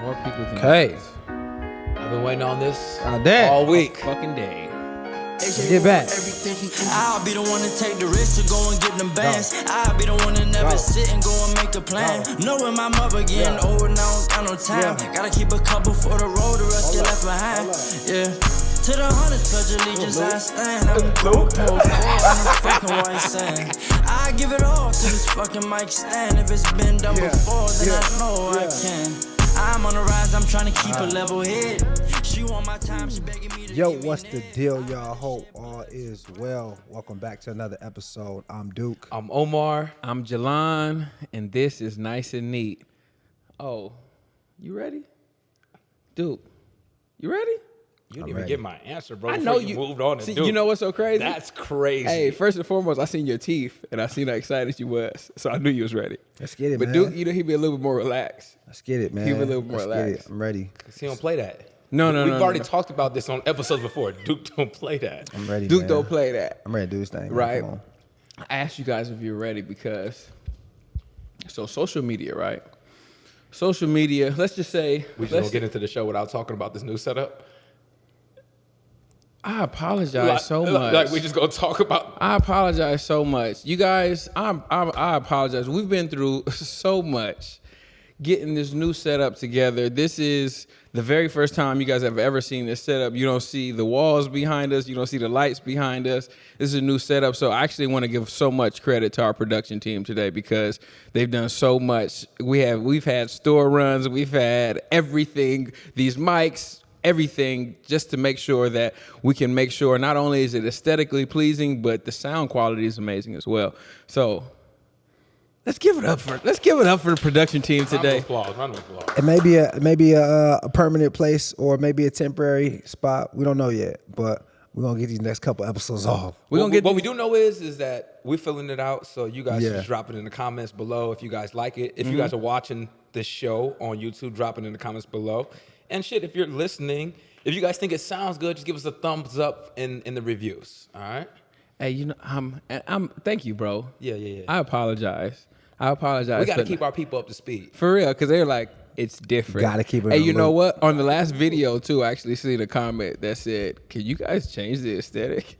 More people than Okay. I've been waiting on this Dad. all week. fucking day. Get back. I'll be the one to take the risk to go and get them bands. I'll be the one to never sit and go and make a plan. Knowing my mother getting old now, got no time. Gotta keep a couple for the road, the rest get left behind. Yeah. To the hundreds, pledge allegiance, I stand. I'm gold post, I'm the fucking white sand. I give it all to this fucking mic stand. If it's been done before, then I know I can. I'm on the rise, I'm trying to keep a level head. She want my time, she begging me to Yo, give me what's the the deal, y'all? Hope all is well. Welcome back to another episode. I'm Duke. I'm Omar. I'm Jalan, and this is Nice and Neat. Oh, you ready? Dude, you ready? You didn't I'm even ready. get my answer, bro. I before know you you moved on. See, And you know what's so crazy? That's crazy. Hey, first and foremost, I seen your teeth, and I seen how excited you was, so I knew you was ready. Let's get it, But man. Duke, you know, he be a little bit more relaxed. Let's get it, man. Keep it a little more Let's get relaxed. it. I'm ready. he don't play that. No, We've no, already no. talked about this on episodes before. Duke don't play that. I'm ready, Duke man. don't play that. I'm ready to do this thing. man. Right. Come on. I asked you guys if you're ready because, so social media, right? Social media, let's just say, We just gonna get into the show without talking about this new setup. I apologize so much. Like we just gonna talk about. I apologize so much. You guys, I apologize. We've been through so much getting this new setup together. This is the very first time you guys have ever seen this setup. You don't see the walls behind us. You don't see the lights behind us. This is a new setup. So I actually want to give so much credit to our production team today because they've done so much. We've had store runs. We've had everything, these mics, everything, just to make sure that we can make sure not only is it aesthetically pleasing, but the sound quality is amazing as well. So let's give it up for the production team today. Round of applause. It may be a permanent place or maybe a temporary spot. We don't know yet, but we're gonna get these next couple episodes off. We're gonna get what we do know is that we're filling it out. So you guys Yeah. just drop it in the comments below if you guys like it. If you guys are watching the show on YouTube, drop it in the comments below. And shit, if you're listening, if you guys think it sounds good, just give us a thumbs up in the reviews. All right? Hey, you know, I'm thank you, bro. Yeah. I apologize. I apologize. We got to for- keep our people up to speed. for real, because they're like, it's different. Gotta keep it Hey, in you the know loop. what? On the last video too, I actually seen a comment that said, "Can you guys change the aesthetic?"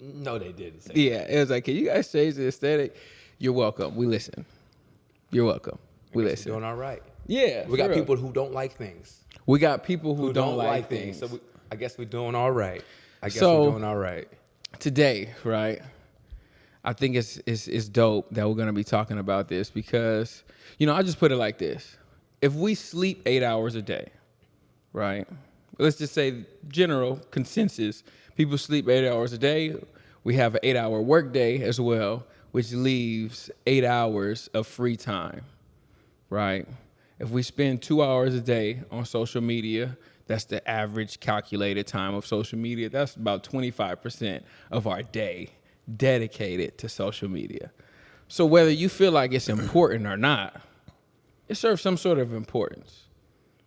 No, they didn't say Yeah, it was like, "Can you guys change the aesthetic?" You're welcome. We listen. You're welcome. We We're listen. doing all right. Yeah, We for got real. people who don't like things. We got people who don't like things. So I guess we're doing all right. So- we're doing all right. Today, right? I think it's dope that we're gonna be talking about this because, you know, I just put it like this: if we sleep 8 hours a day, right? Let's just say general consensus: people sleep 8 hours a day. We have an 8-hour workday as well, which leaves 8 hours of free time, right? If we spend 2 hours a day on social media, that's the average calculated time of social media. That's about 25% of our day dedicated to social media. So whether you feel like it's important or not, it serves some sort of importance.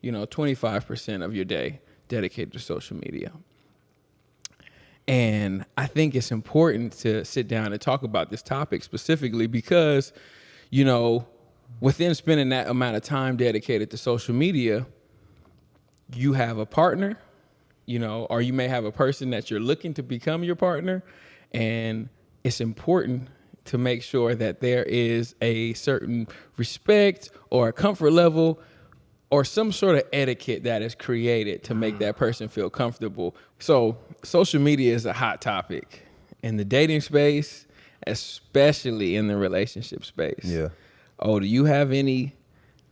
You know, 25% of your day dedicated to social media. And I think it's important to sit down and talk about this topic specifically because, you know, within spending that amount of time dedicated to social media, you have a partner, you know, or you may have a person that you're looking to become your partner. And it's important to make sure that there is a certain respect or a comfort level or some sort of etiquette that is created to make that person feel comfortable. So social media is a hot topic in the dating space, especially in the relationship space. Yeah. Oh, do you have any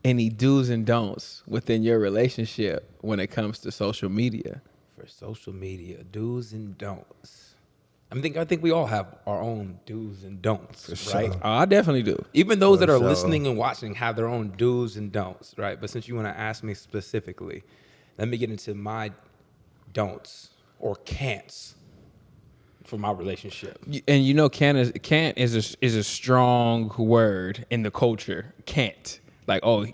do's and don'ts within your relationship when it comes to social media? For social media, do's and don'ts. I think we all have our own do's and don'ts, right? Oh, I definitely do. Even those that are sure. listening and watching have their own do's and don'ts, right? But since you want to ask me specifically, let me get into my don'ts or can'ts for my relationship. And you know, can't is a strong word in the culture. Can't. Like, oh,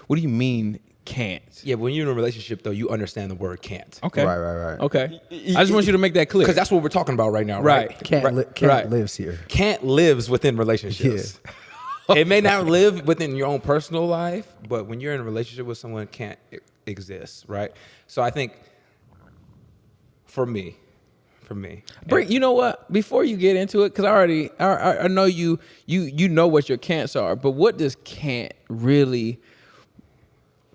what do you mean can't? Yeah, when you're in a relationship, though, you understand the word can't. Okay. Right. Okay. I just want you to make that clear. Because that's what we're talking about right now, right? Right. Can't Right. lives here. Can't lives within relationships. It may not live within your own personal life, but when you're in a relationship with someone, it can't exist, right? So I think for me, You know what? Before you get into it, because I know you know what your can'ts are, but what does can't really?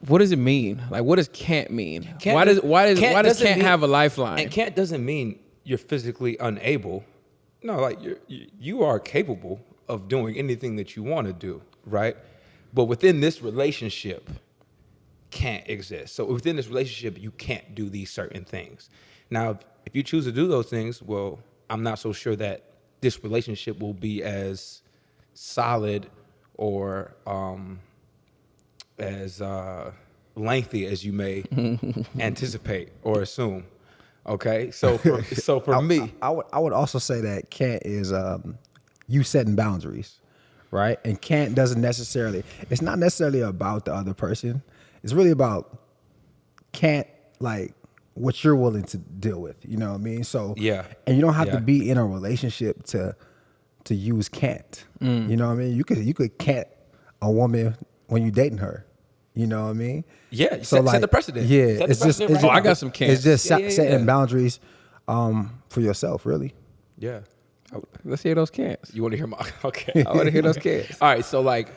What does it mean? Like, what does can't mean? Why does can't have a lifeline? And can't doesn't mean you're physically unable. No, like you are capable of doing anything that you want to do, right? But within this relationship, can't exist. So within this relationship, you can't do these certain things. Now, if you choose to do those things, well, I'm not so sure that this relationship will be as solid or as lengthy as you may anticipate or assume. Okay, so for me, I would also say that can't is you setting boundaries, right? And can't doesn't necessarily. It's not necessarily about the other person. It's really about can't, like what you're willing to deal with. You know what I mean? So yeah, and you don't have to be in a relationship to use can't. You know what I mean? You could can't a woman when you dating her. You know what I mean? Yeah, set the precedent. Yeah, Set the it's just precedent right I now. got some can'ts. It's just setting Yeah. boundaries for yourself, really. Yeah. Let's hear those can'ts. You want to hear my? Okay. I want to hear those can'ts. All right. So like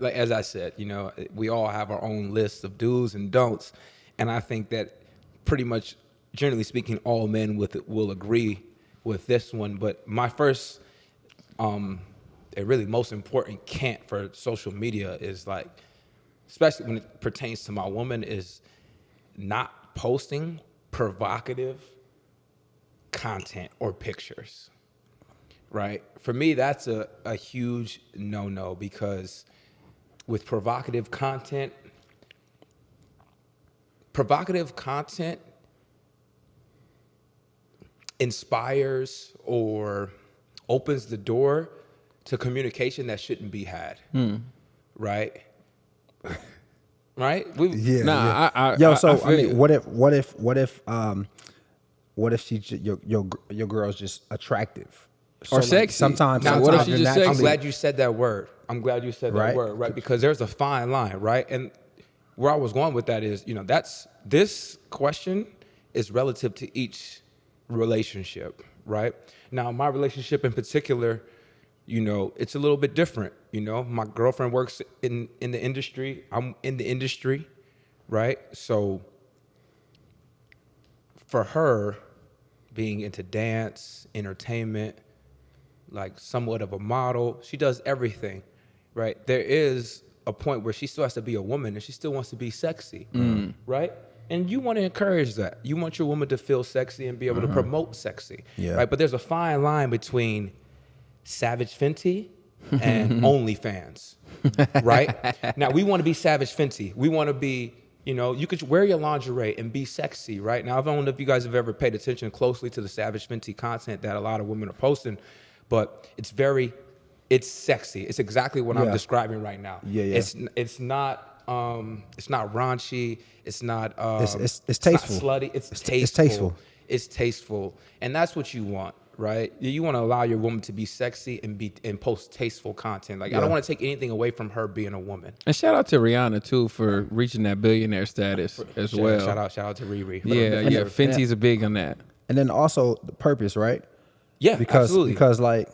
as I said, you know, we all have our own list of do's and don'ts, and I think that pretty much, generally speaking, all men will agree with this one. But my first, and really most important can't for social media is like, especially when it pertains to my woman, is not posting provocative content or pictures. Right? For me, that's a huge no-no, because with provocative content inspires or opens the door to communication that shouldn't be had. Right? Right? What if your girl's just attractive Or sexy. Sometimes, Now, what if she just sexy? I'm glad you said that word. Right. Right? Because there's a fine line, right? And where I was going with that is, you know, this question is relative to each relationship, right? Now, my relationship in particular, you know, it's a little bit different. You know, my girlfriend works in the industry. I'm in the industry, right? So for her, being into dance, entertainment, like somewhat of a model, she does everything, right? There is a point where she still has to be a woman and she still wants to be sexy, right? And you want to encourage that. You want your woman to feel sexy and be able to promote sexy, right? But there's a fine line between Savage Fenty and OnlyFans, right? Now, we want to be Savage Fenty. We want to be, you know, you could wear your lingerie and be sexy, right? Now, I don't know if you guys have ever paid attention closely to the Savage Fenty content that a lot of women are posting, but it's sexy. It's exactly what I'm describing right now. Yeah. It's not raunchy. It's not it's it's tasteful. not slutty. It's tasteful. It's tasteful. It's tasteful, and that's what you want, right? You want to allow your woman to be sexy and post tasteful content. Like I don't want to take anything away from her being a woman. And shout out to Rihanna too for reaching that billionaire status as well. Shout out to Riri. Yeah. Fenty's a big on that. And then also the purpose, right? Yeah, absolutely. Because like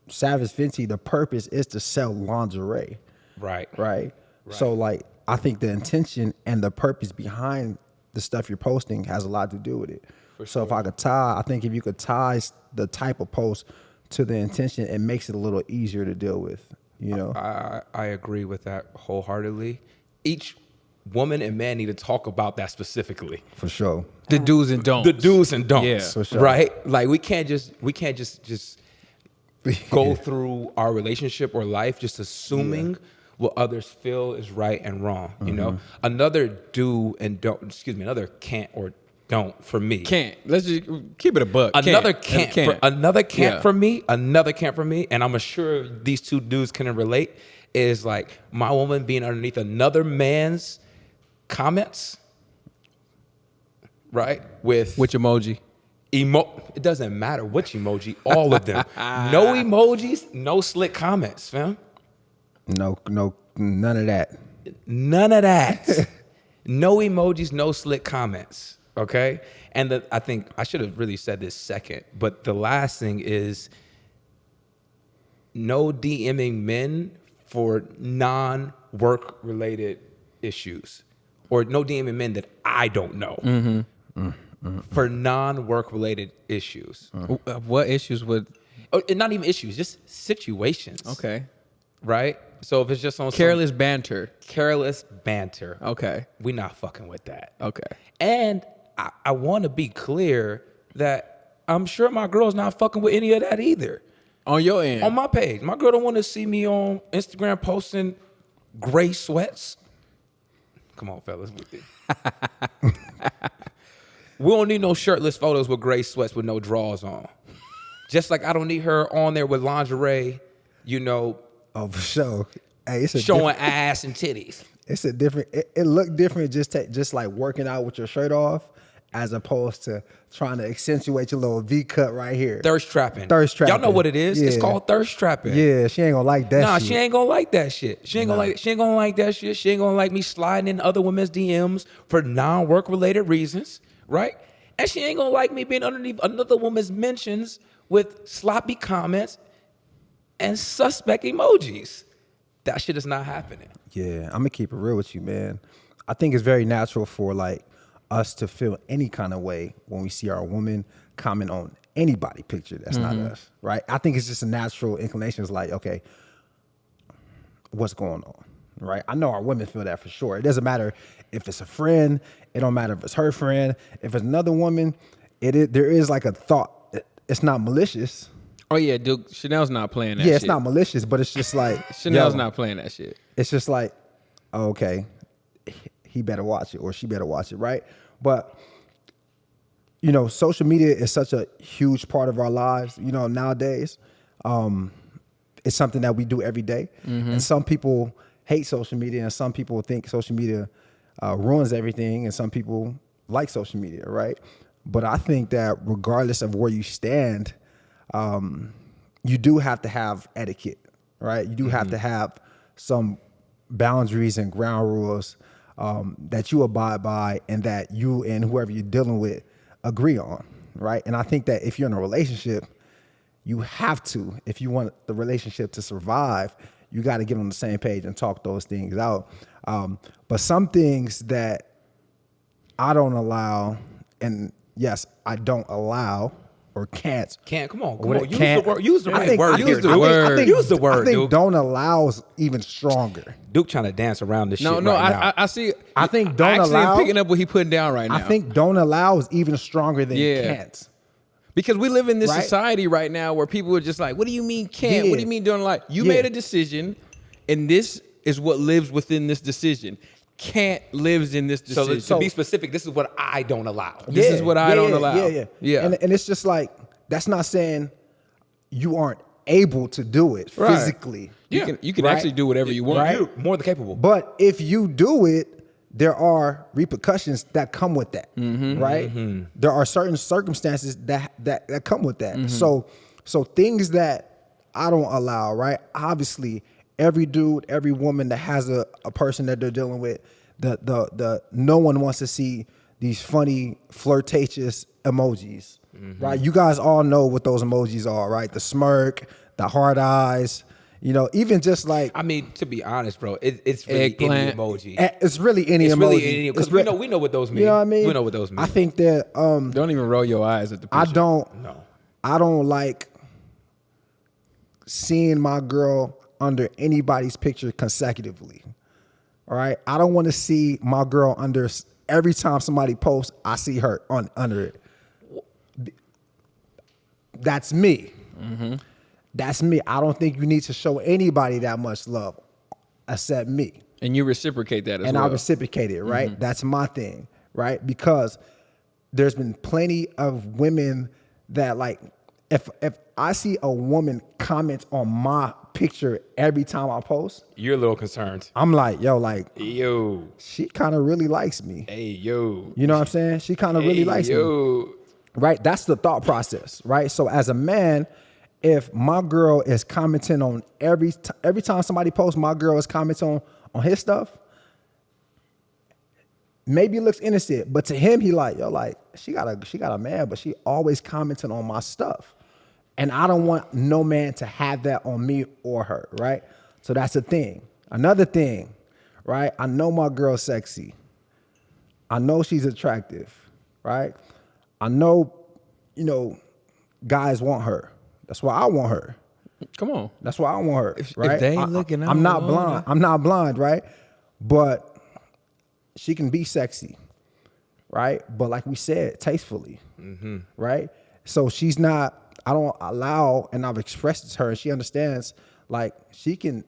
Savage Fenty, the purpose is to sell lingerie. Right. So like I think the intention and the purpose behind the stuff you're posting has a lot to do with it. So if if you could tie the type of post to the intention, it makes it a little easier to deal with, you know? I agree with that wholeheartely. Each woman and man need to talk about that specifically. For sure. The do's and don'ts. The do's and don'ts. Yeah. For sure. Right? Like we can't just go through our relationship or life just assuming what others feel is right and wrong. You know? Another do and don't, another can't or don't for me. Can't. Let's just keep it a buck. Another can't for me, and I'm sure these two dudes can relate, is like my woman being underneath another man's comments, right? With Which emoji? It doesn't matter which emoji, all of them. No emojis, no slick comments, fam. No, none of that. None of that. No emojis, no slick comments. Okay? And I think I should have really said this second, but the last thing is no DMing men for non-work related issues, or no DMing men that I don't know for non-work related issues. What issues would? Oh, and not even issues, just situations. Okay. Right? So if it's just on Careless banter. Careless banter. Okay. We not fucking with that. Okay. And I want to be clear that I'm sure my girl's not fucking with any of that either. On your end. On my page. My girl don't want to see me on Instagram posting gray sweats. Come on, fellas. We don't need no shirtless photos with gray sweats with no drawers on. Just like I don't need her on there with lingerie, you know. Oh, for sure. Hey, it's showing ass and titties. It's a different. It looked different just like working out with your shirt off, as opposed to trying to accentuate your little V cut right here. Thirst trapping. Y'all know what it is? Yeah. It's called thirst trapping. Yeah, she ain't gonna like that. Nah, shit. she ain't gonna like that shit. She ain't gonna like. She ain't gonna like that shit. She ain't gonna like me sliding in other women's DMs for non-work related reasons, right? And she ain't gonna like me being underneath another woman's mentions with sloppy comments and suspect emojis. That shit is not happening. Yeah, I'm gonna keep it real with you, man. I think it's very natural for like us to feel any kind of way when we see our woman comment on anybody picture that's not us, right? I think it's just a natural inclination. It's like, okay, what's going on, right? I know our women feel that for sure. It doesn't matter if it's a friend. It don't matter if it's her friend. If it's another woman, there is like a thought. It's not malicious. Oh yeah, Duke. Chanel's not playing that shit. Yeah, it's not malicious, but it's just like Chanel's not playing that shit. It's just like, oh, okay, he better watch it or she better watch it, right? But you know, social media is such a huge part of our lives. You know, nowadays, it's something that we do every day. And some people hate social media, and some people think social media ruins everything, and some people like social media, right? But I think that regardless of where you stand, you do have to have etiquette, right? You do have to have some boundaries and ground rules that you abide by, and that you and whoever you're dealing with agree on, right? And I think that if you're in a relationship, you have to, if you want the relationship to survive, you got to get on the same page and talk those things out. But some things that I don't allow, and yes, I don't allow or can't. Come on. Use Can't. the word. Use the right word. Use the word. Use the word, I think Duke. don't allow is even stronger. Duke trying to dance around this shit No, right now. I see. I think don't actually allow. am picking up what he putting down right now. I think don't allow is even stronger than can't. Because we live in this Right? society right now where people are just like, what do you mean can't? Yeah. What do you mean don't like? You Yeah. made a decision, and this is what lives within this decision. Can't lives in this decision. So to be specific, this is what I don't allow. This is what I don't allow. Yeah. And it's just like, that's not saying you aren't able to do it Right. physically. You can Right? actually do whatever you want. Right? You're more than capable. But if you do it, there are repercussions that come with that, right? There are certain circumstances that come with that. So things that I don't allow, right? Obviously, every dude, every woman that has a person that they're dealing with, the no one wants to see these funny, flirtatious emojis, right? You guys all know what those emojis are, right? The smirk, the hard eyes. You know, even just like, I mean, to be honest, bro, it's really Eggplant. any emoji. it's really any It's emoji. really any, because we know what those mean. You know what I mean? We know what those mean. I think that Don't even roll your eyes at the picture. I don't like seeing my girl under anybody's picture consecutively. All right, I don't want to see my girl under every time somebody posts. I see her under it. That's me. That's me. I don't think you need to show anybody that much love except me. And you reciprocate that as And well. I reciprocate it, right? That's my thing, right? Because there's been plenty of women that, like, if I see a woman comment on my picture every time I post, You're a little concerned. I'm like, Yo. she kind of really likes me. Hey, yo. You know what I'm saying? She kind of really likes me. Yo. right? That's the thought process, right? So as a man, if my girl is commenting on every time somebody posts, my girl is commenting on his stuff, maybe it looks innocent, but to him, he like, yo, like, she got a man, but she always commenting on my stuff. And I don't want no man to have that on me or her, right? So that's the thing. Another thing, right? I know my girl's sexy. I know she's attractive, right? I know, guys want her. That's why I want her. Come on. That's why I want her, right? If they ain't looking, I'm not blind. I'm not blind, right? But she can be sexy, right? But like we said, tastefully, right? So she's not, I don't allow, and I've expressed it to her, and she understands, like, she can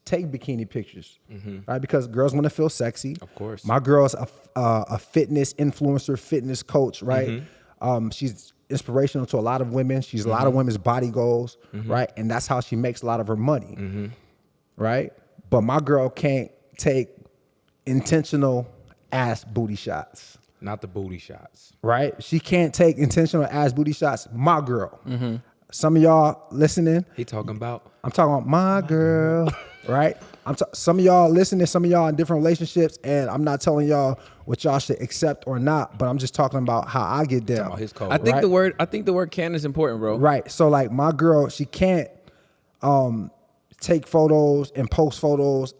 take bikini pictures, right? Because girls want to feel sexy. Of course. My girl's a fitness influencer, fitness coach, right? She's inspirational to a lot of women. She's a lot of women's body goals, right? And that's how she makes a lot of her money, right? But my girl can't take intentional ass booty shots. Not the booty shots. Right? She can't take intentional ass booty shots. My girl. Some of y'all listening. He talking about? I'm talking about my girl, right? Some of y'all listening, some of y'all in different relationships, and I'm not telling y'all what y'all should accept or not, but I'm just talking about how I get down. About his code. I think right? the word can is important, bro. Right. So like my girl, she can't take photos and post photos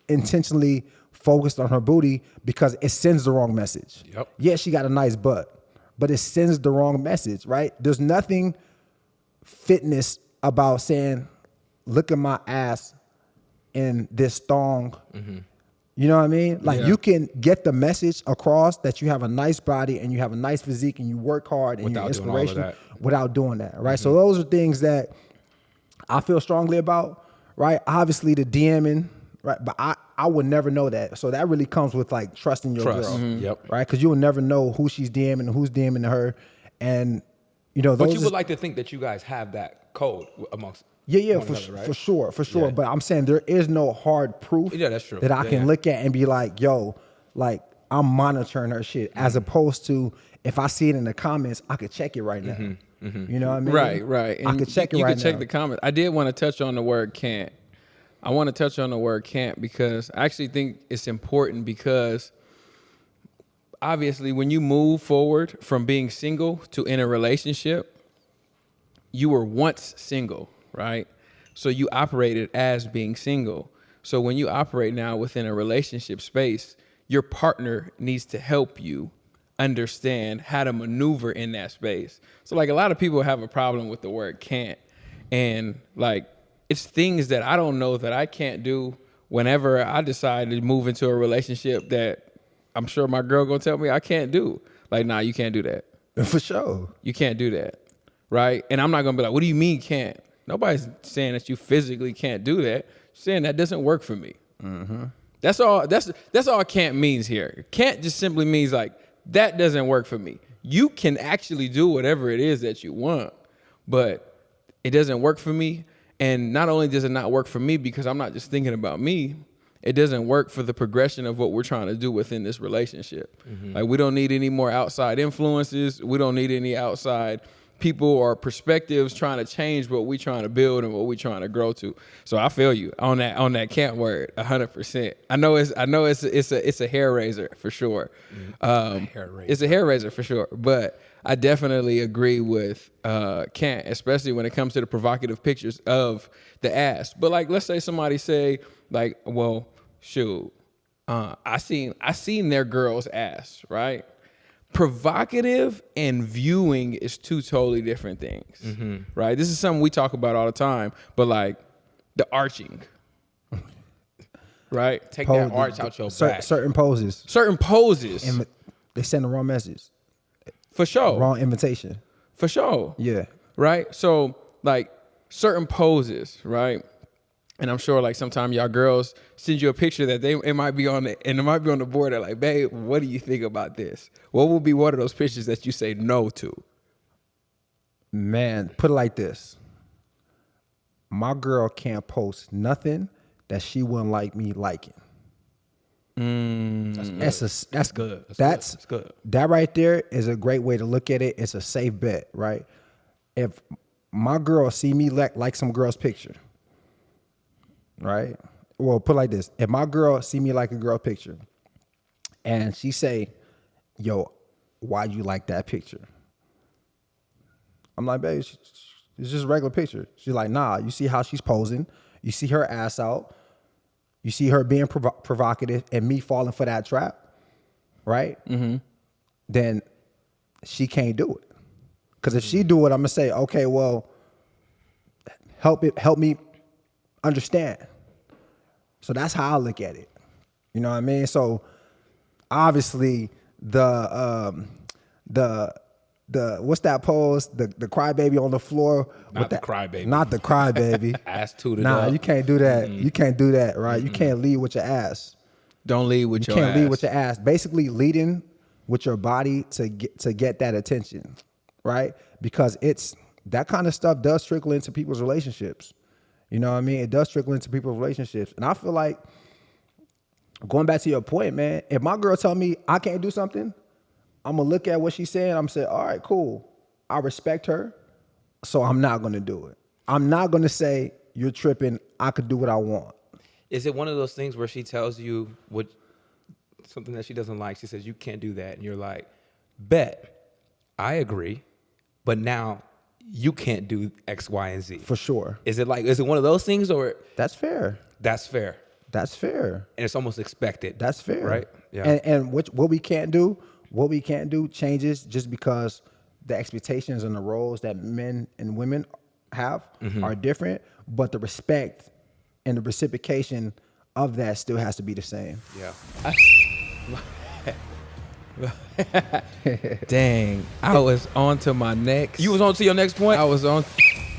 intentionally focused on her booty because it sends the wrong message. Yep. Yeah, she got a nice butt, but it sends the wrong message, right? There's nothing fitness about saying, look at my ass in this thong. You know what I mean? Like you can get the message across that you have a nice body and you have a nice physique and you work hard and Without you're doing all of inspirational that. without doing that, right? So those are things that I feel strongly about, right? Obviously the DMing, right? But I would never know that. So that really comes with like trusting your Trust. girl, Yep. right? Because you will never know who she's DMing and who's DMing her. And, those But you would like to think that you guys have that code amongst Yeah, one another, right? for sure. Yeah. But I'm saying there is no hard proof Yeah, that's true. that I Yeah, can yeah. look at and be like, yo, like I'm monitoring her shit, as opposed to if I see it in the comments, I could check it right now. You know what I mean? Right. I could check it you right could check now. the comment. I did want to touch on the word can't. I want to touch on the word can't because I actually think it's important because obviously when you move forward from being single to in a relationship, you were once single, right? So you operated as being single. So when you operate now within a relationship space, your partner needs to help you understand how to maneuver in that space. So like a lot of people have a problem with the word can't. And like it's things that I don't know that I can't do whenever I decide to move into a relationship that I'm sure my girl gonna tell me I can't do. Like, nah, you can't do that. For sure. You can't do that, right? And I'm not gonna be like, what do you mean can't? Nobody's saying that you physically can't do that. Saying that doesn't work for me. That's all. That's all can't means here. Can't just simply means like that doesn't work for me. You can actually do whatever it is that you want, but it doesn't work for me. And not only does it not work for me because I'm not just thinking about me, it doesn't work for the progression of what we're trying to do within this relationship. Like we don't need any more outside influences. We don't need any outside people or perspectives trying to change what we're trying to build and what we're trying to grow to. So I feel you on that can't word 100%. I know it's a hair raiser for sure. It's a hair raiser for sure. But I definitely agree with can't, especially when it comes to the provocative pictures of the ass. But like, let's say somebody say like, well, shoot, I seen their girl's ass, right? Provocative and viewing is two totally different things, right? This is something we talk about all the time, but like the arching, right? Take that arch out your back. Certain poses. They send the wrong message. For sure. Wrong invitation. For sure. Yeah. Right? So like certain poses, right? And I'm sure like sometimes y'all girls send you a picture that it might be on the board. They're like, babe, what do you think about this? What will be one of those pictures that you say no to? Man, put it like this. My girl can't post nothing that she wouldn't like me liking. That's good. That's good. That right there is a great way to look at it. It's a safe bet, right? If my girl see me like some girl's picture, right? Well, put it like this: if my girl see me like a girl picture, and she say, "Yo, why you like that picture?" I'm like, "Babe, it's just a regular picture." She's like, "Nah, you see how she's posing? You see her ass out. You see her being provocative, and me falling for that trap, right?" Mm-hmm. Then she can't do it. Because if she do it, I'm gonna say, "Okay, well, help me understand." So that's how I look at it. You know what I mean? So obviously the what's that pose? The crybaby on the floor. Not the crybaby. Not the crybaby. Ass tooted Nah, up. you can't do that. You can't do that, right? You can't lead with your ass. Don't lead with You your can't ass. lead with your ass. Basically leading with your body to get that attention, right? Because it's that kind of stuff does trickle into people's relationships. You know what I mean? It does trickle into people's relationships. And I feel like, going back to your point, man, if my girl tell me I can't do something, I'm gonna look at what she's saying. I'm gonna say, all right, cool. I respect her, so I'm not gonna do it. I'm not gonna say you're tripping. I could do what I want. Is it one of those things where she tells you something that she doesn't like? She says you can't do that, and you're like, "Bet, I agree, but now you can't do X, Y, and Z." For sure. Is it one of those things, or That's fair. that's fair? That's fair. And it's almost expected. That's fair. Right? Yeah. And what we can't do changes just because the expectations and the roles that men and women have are different, but the respect and the reciprocation of that still has to be the same. Yeah. Dang, I was on to my next. You was on to your next point? I was on.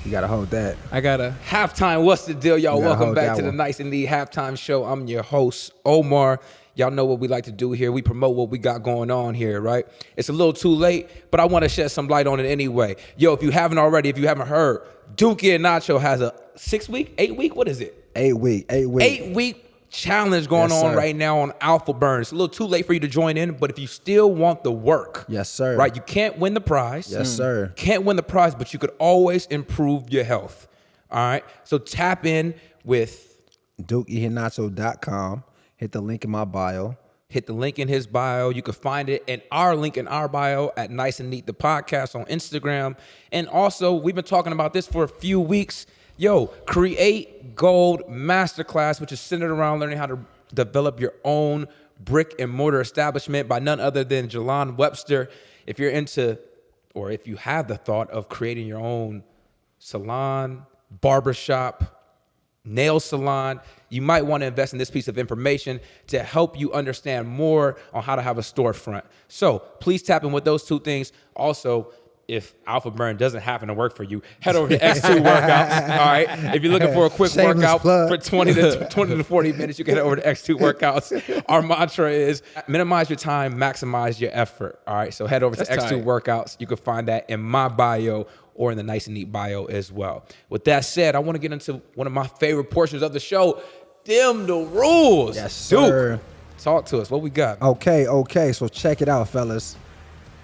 You gotta hold that. I gotta. Halftime, what's the deal, y'all? You gotta Welcome hold back that to the one. Nice and Neat Halftime Show. I'm your host, Omar. Y'all know what we like to do here. We promote what we got going on here, right? It's a little too late, but I want to shed some light on it anyway. Yo, if you haven't already, if you haven't heard, Dookie and Nacho has a 8 week, what is it? 8 week. 8-week challenge going Yes, on sir. right now on Alpha Burn. It's a little too late for you to join in, but if you still want the work, Yes, sir. right? You can't win the prize. Yes, sir. Can't win the prize, but you could always improve your health. All right. So tap in with DukeyHinacho.com. Hit the link in my bio. Hit the link in his bio. You can find it in our link in our bio at Nice and Neat, the podcast on Instagram. And also, we've been talking about this for a few weeks. Yo, Create Gold Masterclass, which is centered around learning how to develop your own brick and mortar establishment by none other than Jalon Webster. If you're into, or if you have the thought of creating your own salon, barbershop, nail salon, you might want to invest in this piece of information to help you understand more on how to have a storefront. So please tap in with those two things. Also, if Alpha Burn doesn't happen to work for you, head over to X2 Workouts. All right. If you're looking for a quick Shameless workout plug. for 20 to 40 minutes, you can head over to X2 Workouts. Our mantra is minimize your time, maximize your effort. All right. So head over to That's X2 tight. Workouts. You can find that in my bio or in the Nice and Neat bio as well. With that said, I want to get into one of my favorite portions of the show, Them the Rules. Yes, sir. Duke, talk to us. What we got? Okay. So check it out, fellas.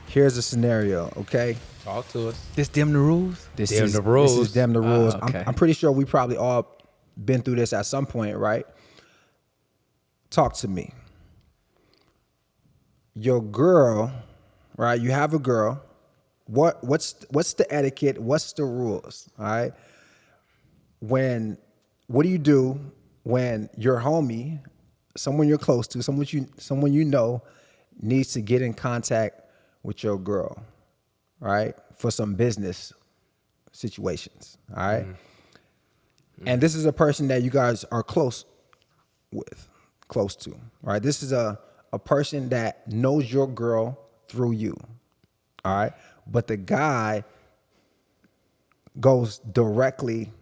Here's a scenario, okay? Talk to us. This them the rules. This Damn is the rules. This is damn the rules. okay. I'm pretty sure we probably all been through this at some point, right? Talk to me. Your girl, right? You have a girl. What's the etiquette? What's the rules? All right. What do you do when your homie, someone you're close to, someone you know, needs to get in contact with your girl, right? For some business situations. All right. And this is a person that you guys are close to, right? This is a person that knows your girl through you. All right. But the guy goes directly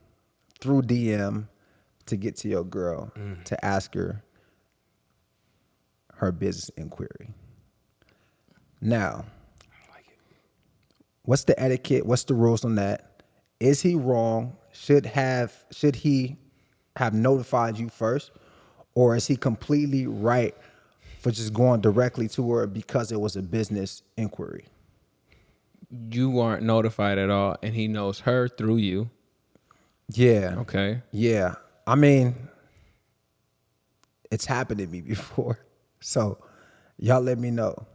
through DM to get to your girl to ask her business inquiry. Now, what's the etiquette? What's the rules on that? Is he wrong? Should he have notified you first? Or is he completely right for just going directly to her because it was a business inquiry. You weren't notified at all, and he knows her through you. Yeah. Okay. Yeah. I mean, it's happened to me before. So y'all let me know.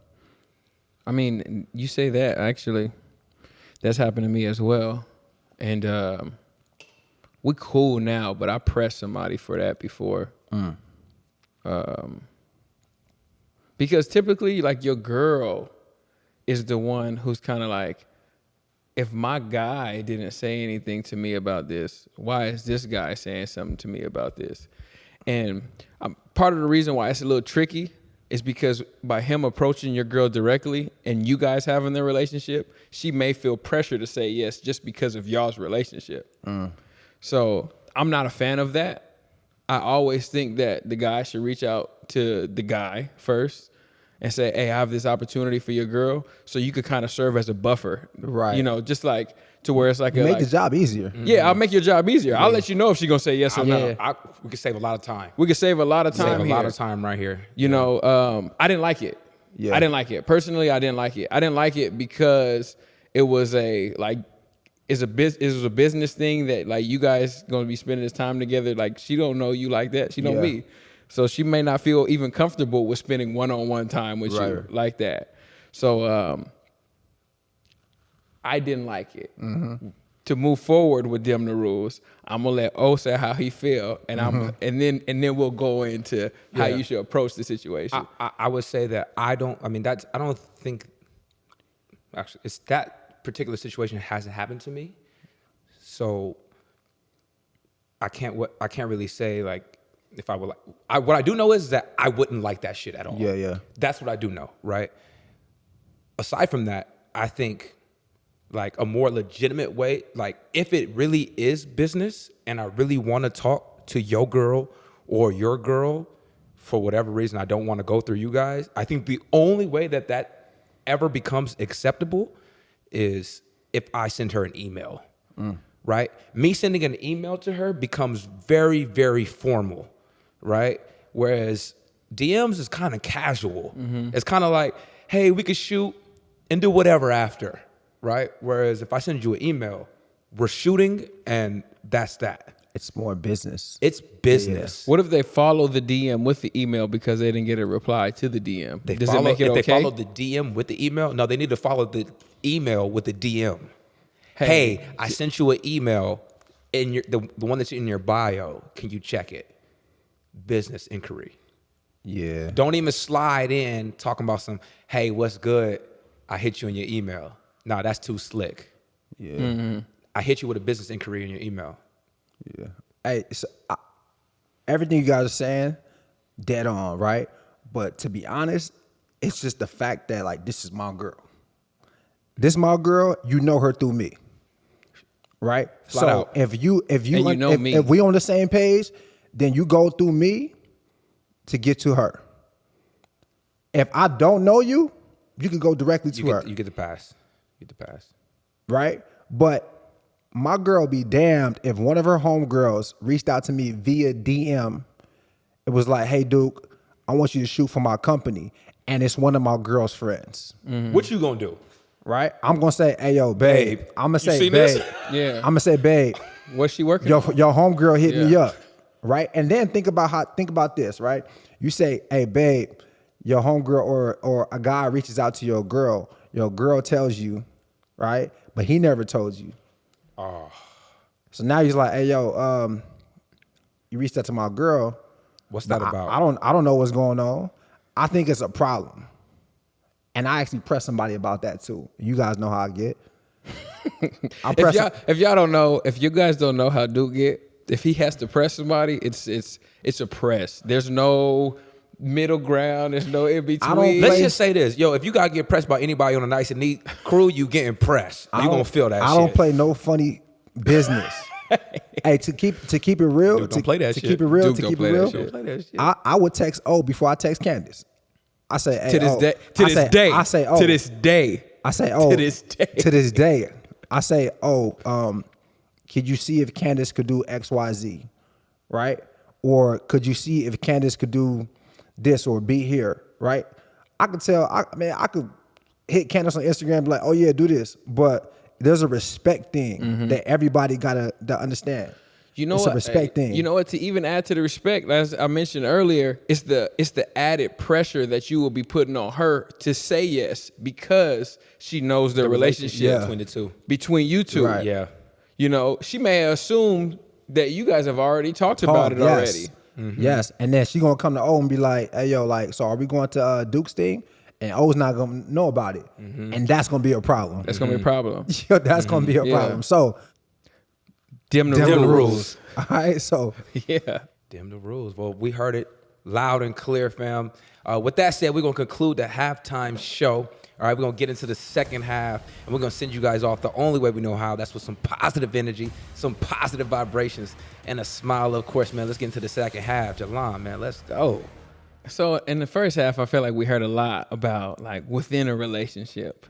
I mean, you say that, actually. That's happened to me as well. And we cool now, but I pressed somebody for that before. Because typically, like, your girl is the one who's kind of like, if my guy didn't say anything to me about this, why is this guy saying something to me about this? And part of the reason why it's a little tricky is because by him approaching your girl directly and you guys having the relationship, she may feel pressure to say yes just because of y'all's relationship. So I'm not a fan of that. I always think that the guy should reach out to the guy first and say, hey, I have this opportunity for your girl. So you could kind of serve as a buffer. Right. You know, just like to where it's like Make the job easier. Yeah, I'll make your job easier. I'll let you know if she's gonna say yes or no. We could save a lot of time. We could save a lot of time Save a here. lot of time right here. You know, I didn't like it. Yeah. I didn't like it. Personally, I didn't like it. I didn't like it because it was it was a business thing that, like, you guys gonna be spending this time together. Like, she don't know you like that. She know me. So she may not feel even comfortable with spending one-on-one time with you like that. So I didn't like it. To move forward with them the rules, I'm gonna let O say how he feel, and and then we'll go into how you should approach the situation. I would say that I don't think actually it's that particular situation hasn't happened to me, so I can't really say, like, if I would like. What I do know is that I wouldn't like that shit at all. Yeah. That's what I do know, right? Aside from that, I think, like, a more legitimate way, like, if it really is business and I really want to talk to your girl or your girl for whatever reason, I don't want to go through you guys. I think the only way that ever becomes acceptable is if I send her an email, right? Me sending an email to her becomes very, very formal, right? Whereas DMs is kind of casual. It's kind of like, hey, we could shoot and do whatever after. Right? Whereas if I send you an email, we're shooting and that's that. It's more business. It's business. What if they follow the DM with the email because they didn't get a reply to the DM? Does it make it okay? If they follow the DM with the email, no, they need to follow the email with the DM. Hey, I sent you an email in the one that's in your bio. Can you check it? Business inquiry. Yeah. Don't even slide in talking about some, hey, what's good? I hit you in your email. Nah, that's too slick. Yeah. I hit you with a business inquiry in your email. Yeah. Hey, so everything you guys are saying, dead on, right? But to be honest, it's just the fact that, like, this is my girl. This my girl, you know her through me. Right? Flat out. If me. If we on the same page, then you go through me to get to her. If I don't know you, you can go directly to her. You get the pass. Right? But my girl be damned if one of her homegirls reached out to me via DM. It was like, hey, Duke, I want you to shoot for my company. And it's one of my girl's friends. What you gonna do? Right? I'm going to say, hey, yo, babe. I'm going to say, seen babe. this? Yeah. I'm going to say, babe. What's she working Your on? homegirl hit me up. Right? And then think about this, right? You say, hey, babe, your homegirl or a guy reaches out to your girl tells you, right? But he never told you. Oh. So now he's like, hey, yo, you reached out to my girl. What's that about? I don't know what's going on. I think it's a problem. And I actually press somebody about that too. You guys know how I get. If y'all don't know, if you guys don't know how Duke get, if he has to press somebody, it's a press. There's no middle ground. There's no in between. Let's just say this, yo. If you gotta get pressed by anybody on a nice and neat crew, you getting pressed. You gonna feel that. I don't play no funny business. Hey, to keep it real, Dude, don't play that shit. Keep it real, Duke, to don't keep it play that real. shit. Play that shit. I would text O before I text Candace. I say, hey, To this day. I say, oh. To this day. I say, oh. To this day. To this day. I say, oh, could you see if Candace could do X, Y, Z, right? Or could you see if Candace could do this or be here, right? I could tell, I could hit Candace on Instagram and be like, oh yeah, do this. But there's a respect thing that everybody gotta understand. You know it's what? A respect thing. You know what? To even add to the respect, as I mentioned earlier, it's the added pressure that you will be putting on her to say yes because she knows the relationship between you two. Right. Yeah. You know, she may assume that you guys have already talked about it already. Yes, and then she gonna come to O and be like, "Hey, yo, like, so are we going to Duke's thing?" And O's not gonna know about it, and that's gonna be a problem. That's gonna be a problem. Yo, that's gonna be a problem. So, dim the rules. All right, so Yeah. Dim the rules. Well, we heard it loud and clear, fam. With that said, we're going to conclude the halftime show. All right, we're going to get into the second half, and we're going to send you guys off the only way we know how. That's with some positive energy, some positive vibrations, and a smile, of course, man. Let's get into the second half. Jalan, man, let's go. So in the first half, I feel like we heard a lot about like within a relationship,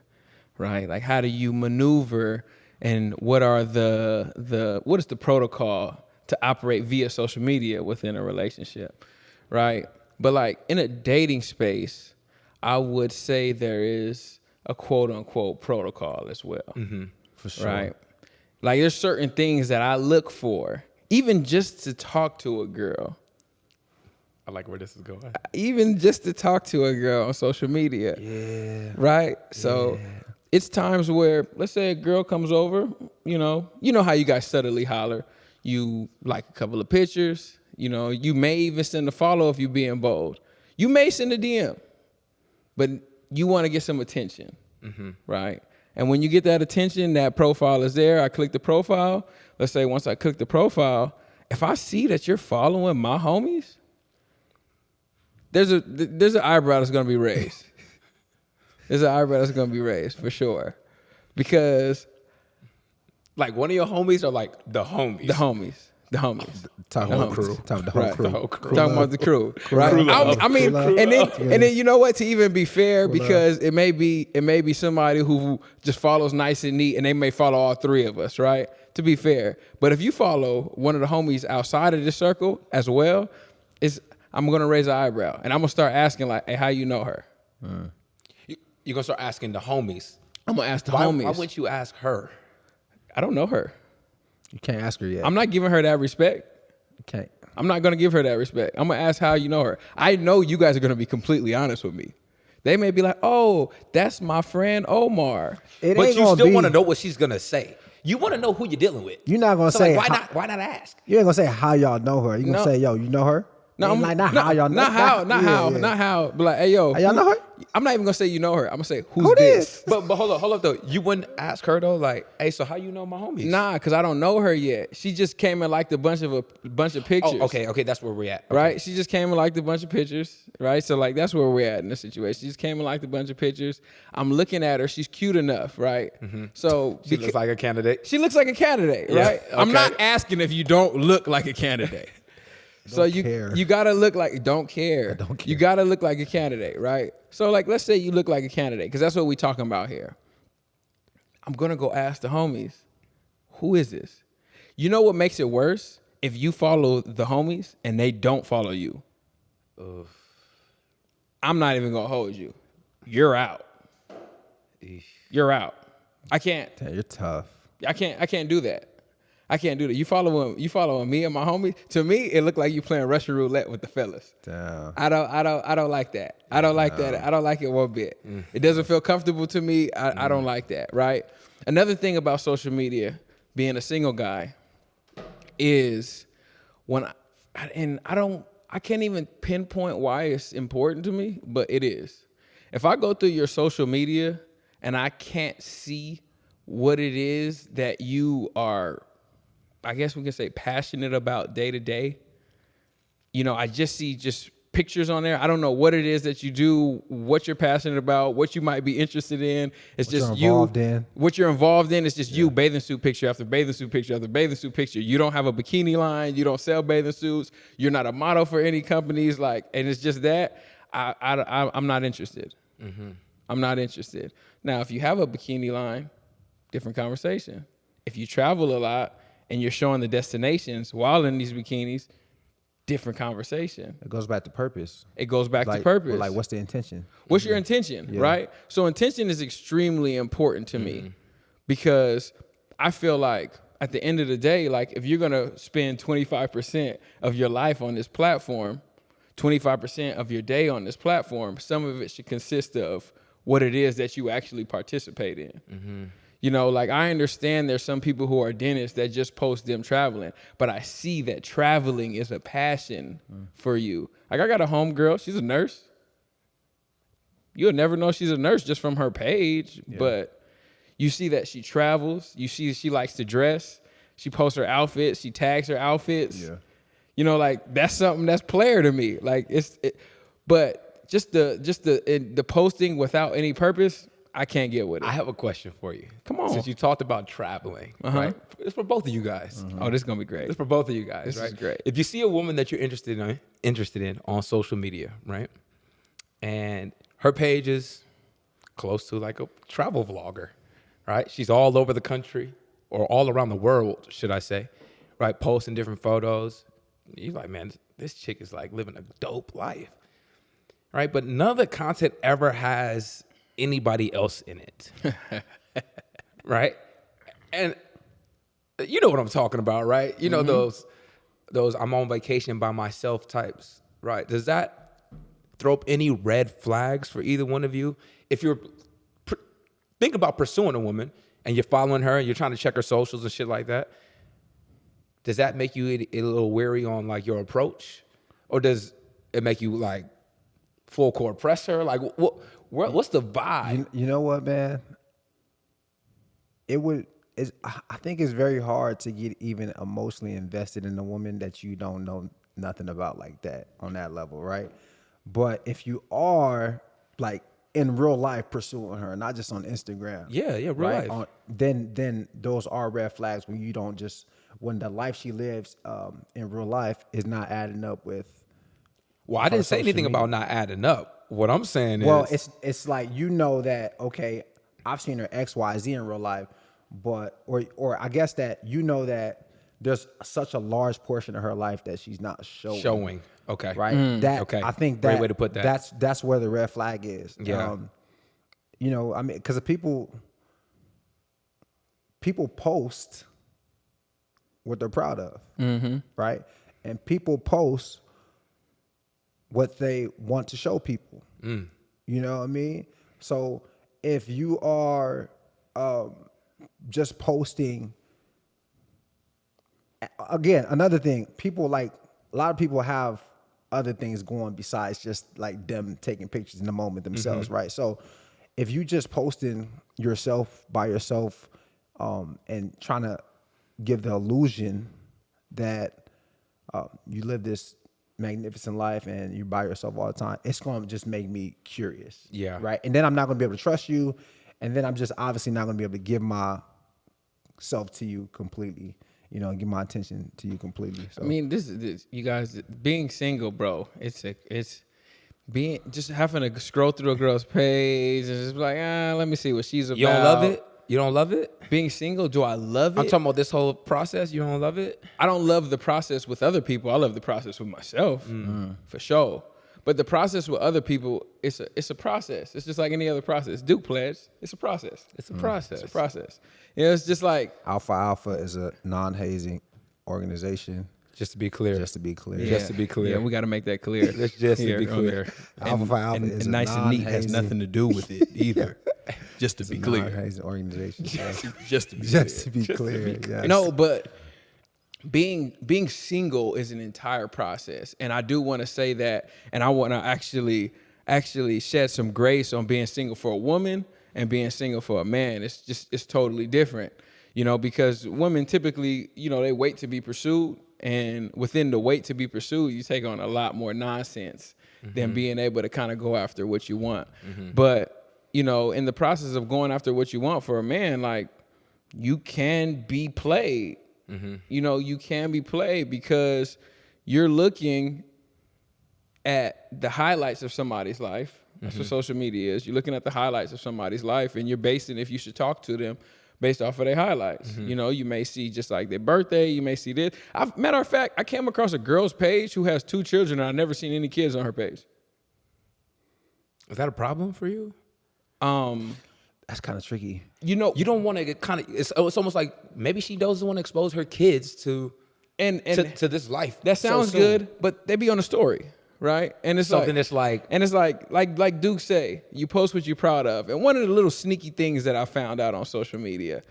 right? Like how do you maneuver and what are what is the protocol to operate via social media within a relationship, right? But like in a dating space, I would say there is a quote unquote protocol as well. for sure, Right? Like there's certain things that I look for, even just to talk to a girl. I like where this is going. Even just to talk to a girl on social media. Yeah. Right? So it's times where, let's say a girl comes over, you know how you guys subtly holler. You like a couple of pictures, you may even send a follow if you're being bold. You may send a DM, but you want to get some attention, right? And when you get that attention, that profile is there. I click the profile. Let's say once I click the profile, if I see that you're following my homies, there's an eyebrow that's gonna be raised. There's an eyebrow that's gonna be raised for sure, because like one of your homies or like the homies? The homies. Talking about the crew. Talking about the whole crew. Talking about the crew, right? I mean, and then you know what? To even be fair, because it may be somebody who just follows nice and neat, and they may follow all three of us, right? To be fair, but if you follow one of the homies outside of this circle as well, I'm gonna raise an eyebrow, and I'm gonna start asking like, "Hey, how you know her?" You're gonna start asking the homies. I'm gonna ask the homies. Why wouldn't you ask her? I don't know her. You can't ask her yet. I'm not giving her that respect. You can't. I'm not gonna give her that respect. I'm gonna ask how you know her. I know you guys are gonna be completely honest with me. They may be like, "Oh, that's my friend Omar," But you still want to know what she's gonna say. You want to know who you're dealing with. You're not gonna say like, why not ask? You ain't gonna say how y'all know her. You gonna say, "Yo, you know her." No, Not how y'all know. Not how. But like, hey, yo, How y'all know her? I'm not even gonna say you know her. I'm gonna say who's Who this? But hold up though. You wouldn't ask her though, like, hey, so how you know my homies? Nah, because I don't know her yet. She just came and liked a bunch of pictures. Oh, okay, that's where we're at. Okay. Right? She just came and liked a bunch of pictures, right? So like that's where we're at in this situation. She just came and liked a bunch of pictures. I'm looking at her. She's cute enough, right? So She looks like a candidate. She looks like a candidate, right? Okay. I'm not asking if you don't look like a candidate. So you gotta look like don't care. You gotta look like a candidate, right? So like let's say you look like a candidate, because that's what we're talking about here. I'm gonna go ask the homies, who is this? You know what makes it worse? If you follow the homies and they don't follow you. I'm not even gonna hold you. You're out. You're out. I can't. Damn, you're tough. I can't do that. I can't do that. You following me and my homies. To me, it looked like you playing Russian roulette with the fellas. Damn. I don't like that. I don't like that. I don't like it one bit. It doesn't feel comfortable to me. I don't like that, right? Another thing about social media, being a single guy, is I can't even pinpoint why it's important to me, but it is. If I go through your social media and I can't see what it is that you are, I guess we can say, passionate about day to day. I just see pictures on there. I don't know what it is that you do, what you're passionate about, what you might be interested in. It's what just you. What you're involved in. It's just you, bathing suit picture after bathing suit picture after bathing suit picture. You don't have a bikini line. You don't sell bathing suits. You're not a model for any companies. And it's just that. I'm not interested. I'm not interested. Now, if you have a bikini line, different conversation. If you travel a lot and you're showing the destinations while in these bikinis, different conversation. It goes back to purpose. It goes back to purpose. Like, what's the intention? What's your intention, right? So intention is extremely important to me because I feel like at the end of the day, like if you're going to spend 25% of your life on this platform, 25% of your day on this platform, some of it should consist of what it is that you actually participate in. You know, like I understand there's some people who are dentists that just post them traveling, but I see that traveling is a passion for you. Like I got a homegirl, she's a nurse. You'll never know she's a nurse just from her page, but you see that she travels, you see she likes to dress, she posts her outfits, she tags her outfits. Yeah. You know, like that's something that's player to me. Like but just the posting without any purpose, I can't get with it. I have a question for you. Come on. Since you talked about traveling, right? It's for both of you guys. Oh, this is gonna be great. It's for both of you guys, This right? is great. If you see a woman that you're interested in on social media, right? And her page is close to like a travel vlogger, right? She's all over the country or all around the world, should I say, right? Posting different photos. You're like, man, this chick is like living a dope life, right? But none of the content ever has anybody else in it, right? And you know what I'm talking about, right? You know those I'm on vacation by myself types, right? Does that throw up any red flags for either one of you? If you're think about pursuing a woman and you're following her and you're trying to check her socials and shit like that, does that make you a little wary on like your approach, or does it make you like full court press her? Like what's the vibe? You know what, man? I think it's very hard to get even emotionally invested in a woman that you don't know nothing about like that on that level, right? But if you are like in real life pursuing her, not just on Instagram, real life, then those are red flags when the life she lives in real life is not adding up with. Well, I didn't say anything about not adding up. What I'm saying is, it's like, you know that, okay, I've seen her XYZ in real life, but or I guess that you know that there's such a large portion of her life that she's not showing. Okay. Right. Okay. I think great way to put that. That's where the red flag is. Yeah. You know, I mean, because people post what they're proud of, right? And people post what they want to show people. You know what I mean? So if you are just posting, again, another thing, a lot of people have other things going besides just like them taking pictures in the moment themselves, right? So if you just posting yourself by yourself and trying to give the illusion that you live this magnificent life and you're by yourself all the time, it's going to just make me curious. Yeah. Right. And then I'm not going to be able to trust you. And then I'm just obviously not going to be able to give myself to you completely, you know, give my attention to you completely. So. I mean, this you guys being single, bro. It's being just having to scroll through a girl's page and just be like, let me see what she's about. You don't love it? You don't love it? Being single, do I love it? I'm talking about this whole process. You don't love it? I don't love the process with other people. I love the process with myself, for sure. But the process with other people, it's a process. It's just like any other process. Duke pledge, it's a process. It's a process. It's a process. You know, it's just like Alpha is a non-hazing organization. Just to be clear. Just to be clear. Just to be clear. Yeah, we got to make that clear. Let's just to be clear. Alpha and is a nice and neat has nothing to do with it either. Just to be clear. Non-hazing organization. Just to be Just clear. to be clear. Yes. No, but being single is an entire process, and I do want to say that, and I want to actually shed some grace on being single for a woman and being single for a man. It's totally different, you know, because women typically, you know, they wait to be pursued, and within the wait to be pursued, you take on a lot more nonsense than being able to kind of go after what you want. But you know, in the process of going after what you want for a man, like, you can be played. You know, you can be played because you're looking at the highlights of somebody's life. That's what social media is. You're looking at the highlights of somebody's life, and you're basing if you should talk to them based off of their highlights. You know, you may see just like their birthday, you may see this. Matter of fact, I came across a girl's page who has 2 children, and I've never seen any kids on her page. Is that a problem for you? That's kind of tricky. You know, you don't want to get kind of. It's almost like maybe she doesn't want to expose her kids to this life. That sounds good, but they be on the story, right? And it's something that's like Duke say, you post what you're proud of. And one of the little sneaky things that I found out on social media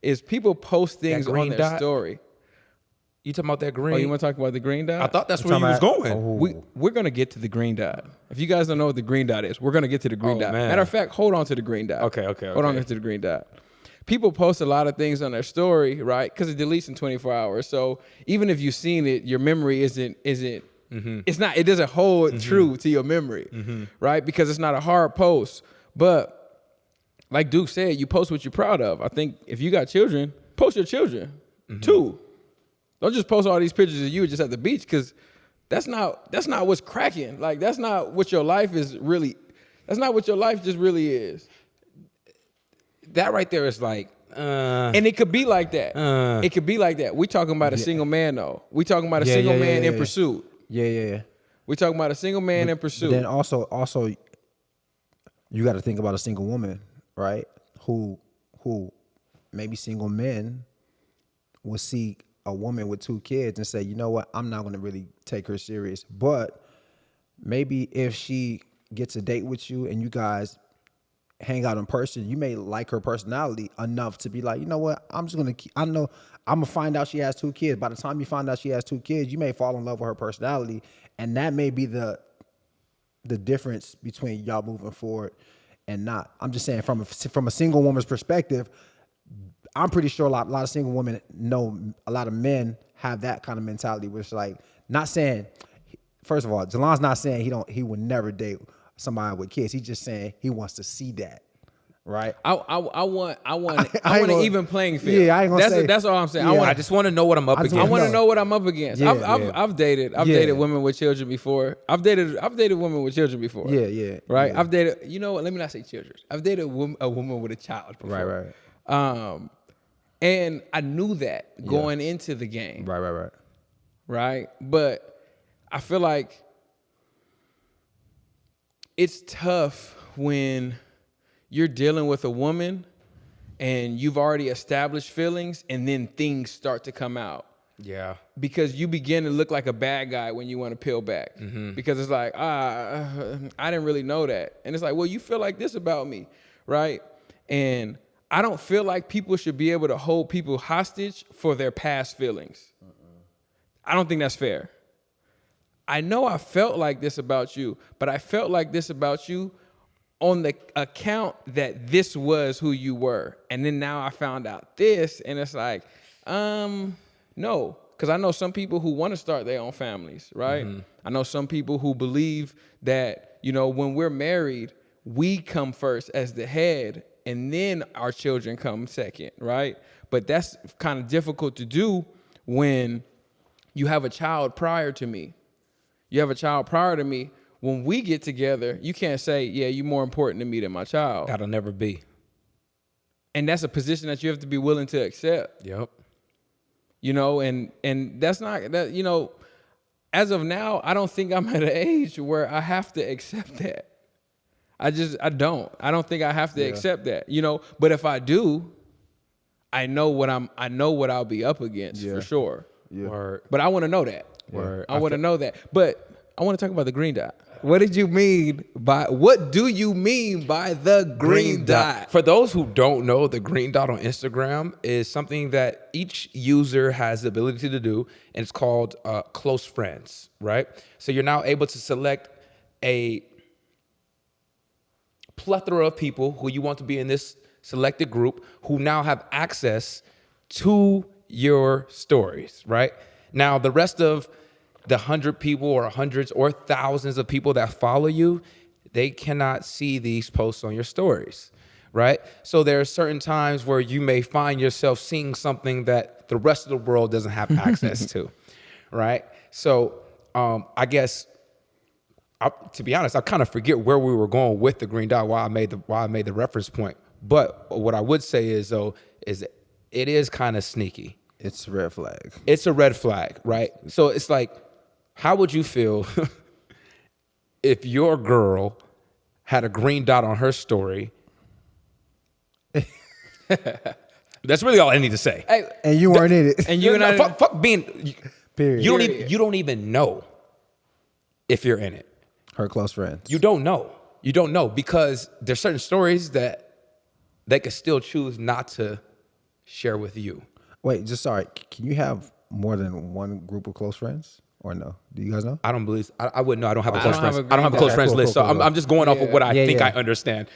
is people post things on their story. You talking about that green? Oh, you want to talk about the green dot? I thought that's where you was going. We're going to get to the green dot. If you guys don't know what the green dot is, we're going to get to the green dot. Man. Matter of fact, hold on to the green dot. Okay. Hold on to the green dot. People post a lot of things on their story, right? Because it deletes in 24 hours. So even if you've seen it, your memory isn't it's not, it doesn't hold true to your memory, right? Because it's not a hard post. But like Duke said, you post what you're proud of. I think if you got children, post your children too. Don't just post all these pictures of you just at the beach, because that's not what's cracking. Like, that's not what your life is really. That's not what your life just really is. That right there is like, and it could be like that. It could be like that. We talking about a single man though. We talking about a single man in pursuit. Yeah. We talking about a single man in pursuit. Then also, you got to think about a single woman, right? Who maybe single men will see a woman with 2 kids and say, you know what, I'm not going to really take her serious. But maybe if she gets a date with you and you guys hang out in person, you may like her personality enough to be like, you know what, I'm going to find out she has 2 kids. By the time you find out she has 2 kids, you may fall in love with her personality. And that may be the difference between y'all moving forward and not. I'm just saying from a single woman's perspective, I'm pretty sure a lot of single women know a lot of men have that kind of mentality, which, like, not saying, first of all, Jalon's not saying he would never date somebody with kids. He's just saying he wants to see that, right? I want an even playing field. Yeah, I ain't gonna say. That's all I'm saying. Yeah. I just want to know what I'm up against. I want to know what I'm up against. Yeah, I've dated women with children before. I've dated women with children before. Yeah. Right. Yeah. I've dated. You know what? Let me not say children. I've dated a woman with a child before. Right. And I knew that going into the game. Right. But I feel like it's tough when you're dealing with a woman and you've already established feelings and then things start to come out. Yeah. Because you begin to look like a bad guy when you want to peel back. Because it's like, I didn't really know that. And it's like, well, you feel like this about me, right? And I don't feel like people should be able to hold people hostage for their past feelings. I don't think that's fair. I know I felt like this about you, but I felt like this about you on the account that this was who you were. And then now I found out this, and it's like, no. Because I know some people who want to start their own families, right? I know some people who believe that, you know, when we're married, we come first as the head, and then our children come second, right? But that's kind of difficult to do when you have a child prior to me. You have a child prior to me. When we get together, you can't say, yeah, you're more important to me than my child. That'll never be. And that's a position that you have to be willing to accept. Yep. You know, and that's not, that. You know, as of now, I don't think I'm at an age where I have to accept that. I don't think I have to accept that, you know, but if I do, I know what I'll be up against for sure. Yeah. Word. But I want to know that. Word. I want to know that. But I want to talk about the green dot. What do you mean by the green dot? For those who don't know, the green dot on Instagram is something that each user has the ability to do, and it's called close friends, right? So you're now able to select a plethora of people who you want to be in this selected group who now have access to your stories, right? Now, the rest of the 100 people or hundreds or thousands of people that follow you, they cannot see these posts on your stories, right? So there are certain times where you may find yourself seeing something that the rest of the world doesn't have access to, right? So I guess, to be honest, I kind of forget where we were going with the green dot, why I made the reference point. But what I would say is, though, is it is kind of sneaky. It's a red flag. It's a red flag, right? So it's like, how would you feel if your girl had a green dot on her story? That's really all I need to say. Hey, And you weren't in it. and you and I, fuck being. Period. You don't even know if you're in it. Her close friends. You don't know. You don't know because there's certain stories that they could still choose not to share with you. Wait, just sorry. Can you have more than one group of close friends or no? Do you guys know? I don't believe. I wouldn't know. I don't have a I close don't friends. have a I don't have a green close dot. friends Cool, list. cool, So cool. I'm just going off of what I Yeah, think yeah. I understand.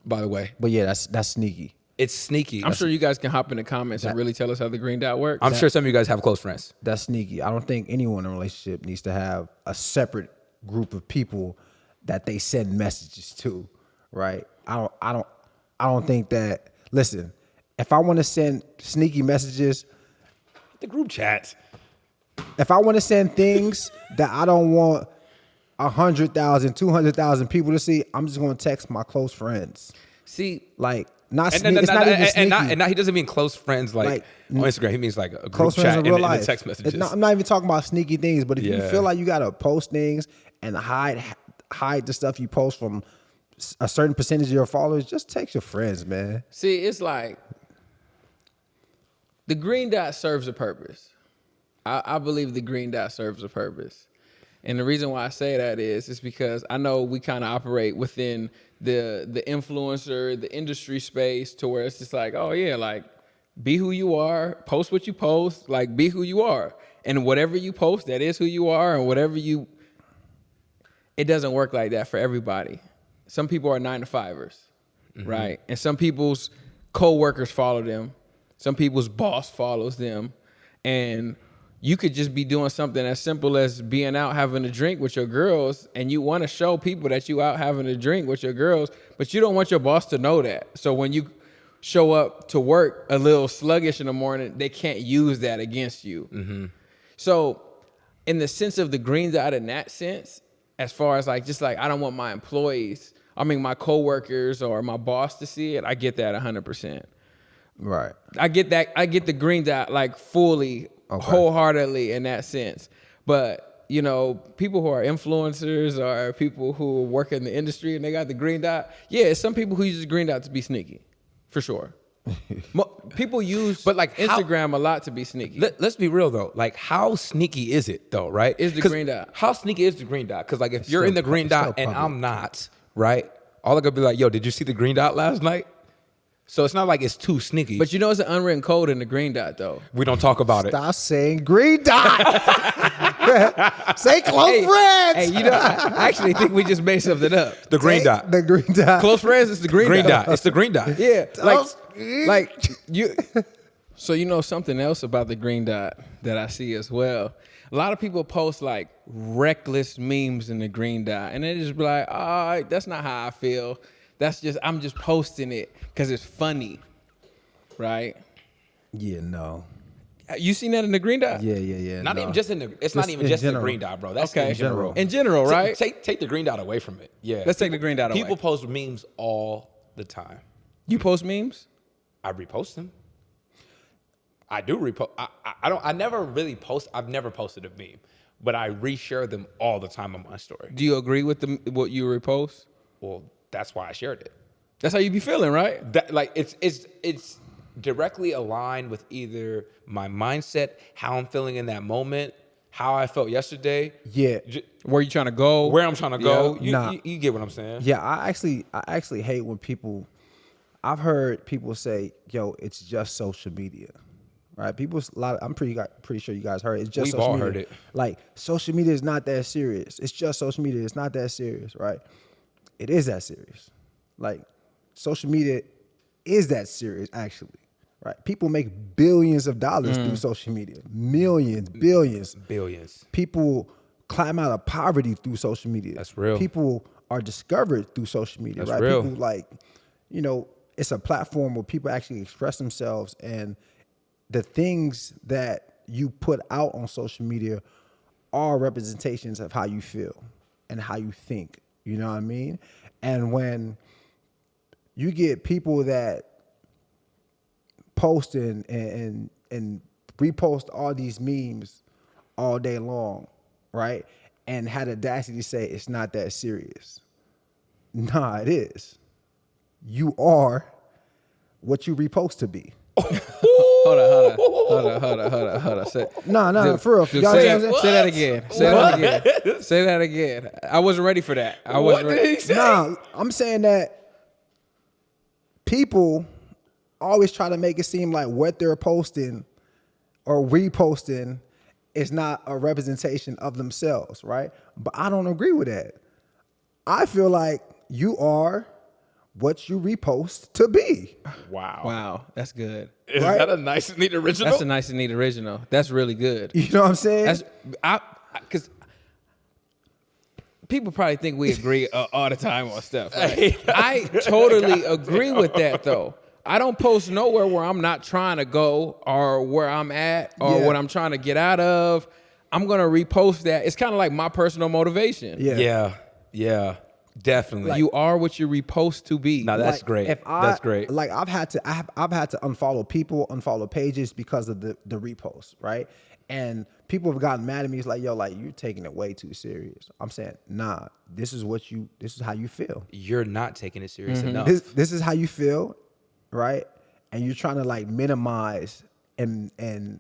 By the way, But yeah, that's sneaky. it's sneaky. I'm sure you guys can hop in the comments and really tell us how the green dot works. I'm sure some of you guys have close friends. That's sneaky. I don't think anyone in a relationship needs to have a separate group of people that they send messages to, right? I don't think that. Listen, if I want to send sneaky messages, The group chats. if I want to send things that I don't want 100,000, 200,000 people to see, I'm just going to text my close friends. See, Like, not And, sneaky. It's not even sneaky. and he doesn't mean close friends like on Instagram. He means like a group Close chat friends in and, real and life. the text messages. I'm not even talking about sneaky things, but if you Yeah. feel like you gotta post things and hide the stuff you post from a certain percentage of your followers, just text your friends, man. see, it's like the green dot serves a purpose. I believe the green dot serves a purpose. And the reason why I say that is because I know we kind of operate within the influencer, the industry space to where it's just like, oh yeah, like be who you are, post what you post, like be who you are. And whatever you post, that is who you are, and it doesn't work like that for everybody. Some people are 9-to-5ers, right? And some people's co-workers follow them. Some people's boss follows them. And you could just be doing something as simple as being out having a drink with your girls, and you want to show people that you out having a drink with your girls, but you don't want your boss to know that. So when you show up to work a little sluggish in the morning, they can't use that against you. So in the sense of the green dot in that sense, as far as like, just like, I don't want my employees, my coworkers or my boss to see it, I get that 100%. Right. I get that. I get the green dot like fully, wholeheartedly in that sense. But, you know, people who are influencers or people who work in the industry and they got the green dot, yeah, some people who use the green dot to be sneaky, for sure. People use Instagram a lot to be sneaky. Let's be real though. Like, how sneaky is it though? Right? Is the green dot? How sneaky is the green dot? Because like, if you're in the green still dot and public. I'm not, right? All I could be like, yo, did you see the green dot last night? So it's not like it's too sneaky. But you know, it's an unwritten code in the green dot, though. we don't talk about it. Stop saying green dot. Say close friends. Hey, you know, I actually think we just made something up. The green dot. The green dot. Close friends is the green, Green dot. It's the green dot. Yeah, like Oh. you. So you know something else about the green dot that I see as well. A lot of people post like reckless memes in the green dot, and they just be like, "Oh, that's not how I feel. I'm just posting it because it's funny, right?" Yeah, no. You seen that in the green dot? Yeah. Not no. even just in the. It's not Just even in just in the general. green dot, bro. That's Okay. in general. In general, right? Take the green dot away from it. Yeah. Let's take the green dot away. People post memes all the time. You post memes? I repost them. I do repost. I never really post. I've never posted a meme, but I reshare them all the time on my story. Do you agree with what you repost? Well, that's why I shared it. That's how you be feeling, right? That like it's directly aligned with either my mindset, how I'm feeling in that moment, how I felt yesterday. Yeah. Where you trying to go? Where I'm trying to go. Nah. You get what I'm saying? Yeah, I actually hate when people. I've heard people say, "Yo, it's just social media." Right? I'm pretty sure you guys heard it. It's just We've social all media. heard it. Like, social media is not that serious. It's just social media. It's not that serious, right? It is that serious. Like, social media is that serious, actually. Right? People make billions of dollars through social media. Millions, billions. Billions. People climb out of poverty through social media. That's real. People are discovered through social media, That's right? real. People it's a platform where people actually express themselves, and the things that you put out on social media are representations of how you feel and how you think. You know what I mean? And when you get people that post and repost all these memes all day long, right? And had the audacity to say it's not that serious. Nah, it is. You are what you repost to be. Hold on. No, for real. Dude, Y'all say understand what I'm that saying? again. Say that again. I wasn't ready for that. What did he say? Nah, I'm saying that people always try to make it seem like what they're posting or reposting is not a representation of themselves, right? But I don't agree with that. I feel like you are what you repost to be. Wow, that's good. Is Right? that a nice and neat original? That's a nice and neat original. That's really good. You know what I'm saying? Because people probably think we agree all the time on stuff. Right? I totally agree with that, though. I don't post nowhere where I'm not trying to go or where I'm at or what I'm trying to get out of. I'm going to repost that. It's kind of like my personal motivation. Yeah, definitely. You are what you repost to be. No, that's Like, great. That's great. Like I've had to unfollow people, unfollow pages because of the repost, right? And people have gotten mad at me. It's like, yo, like you're taking it way too serious. I'm saying, nah, this is how you feel. You're not taking it serious enough. This is how you feel, right? And you're trying to like minimize and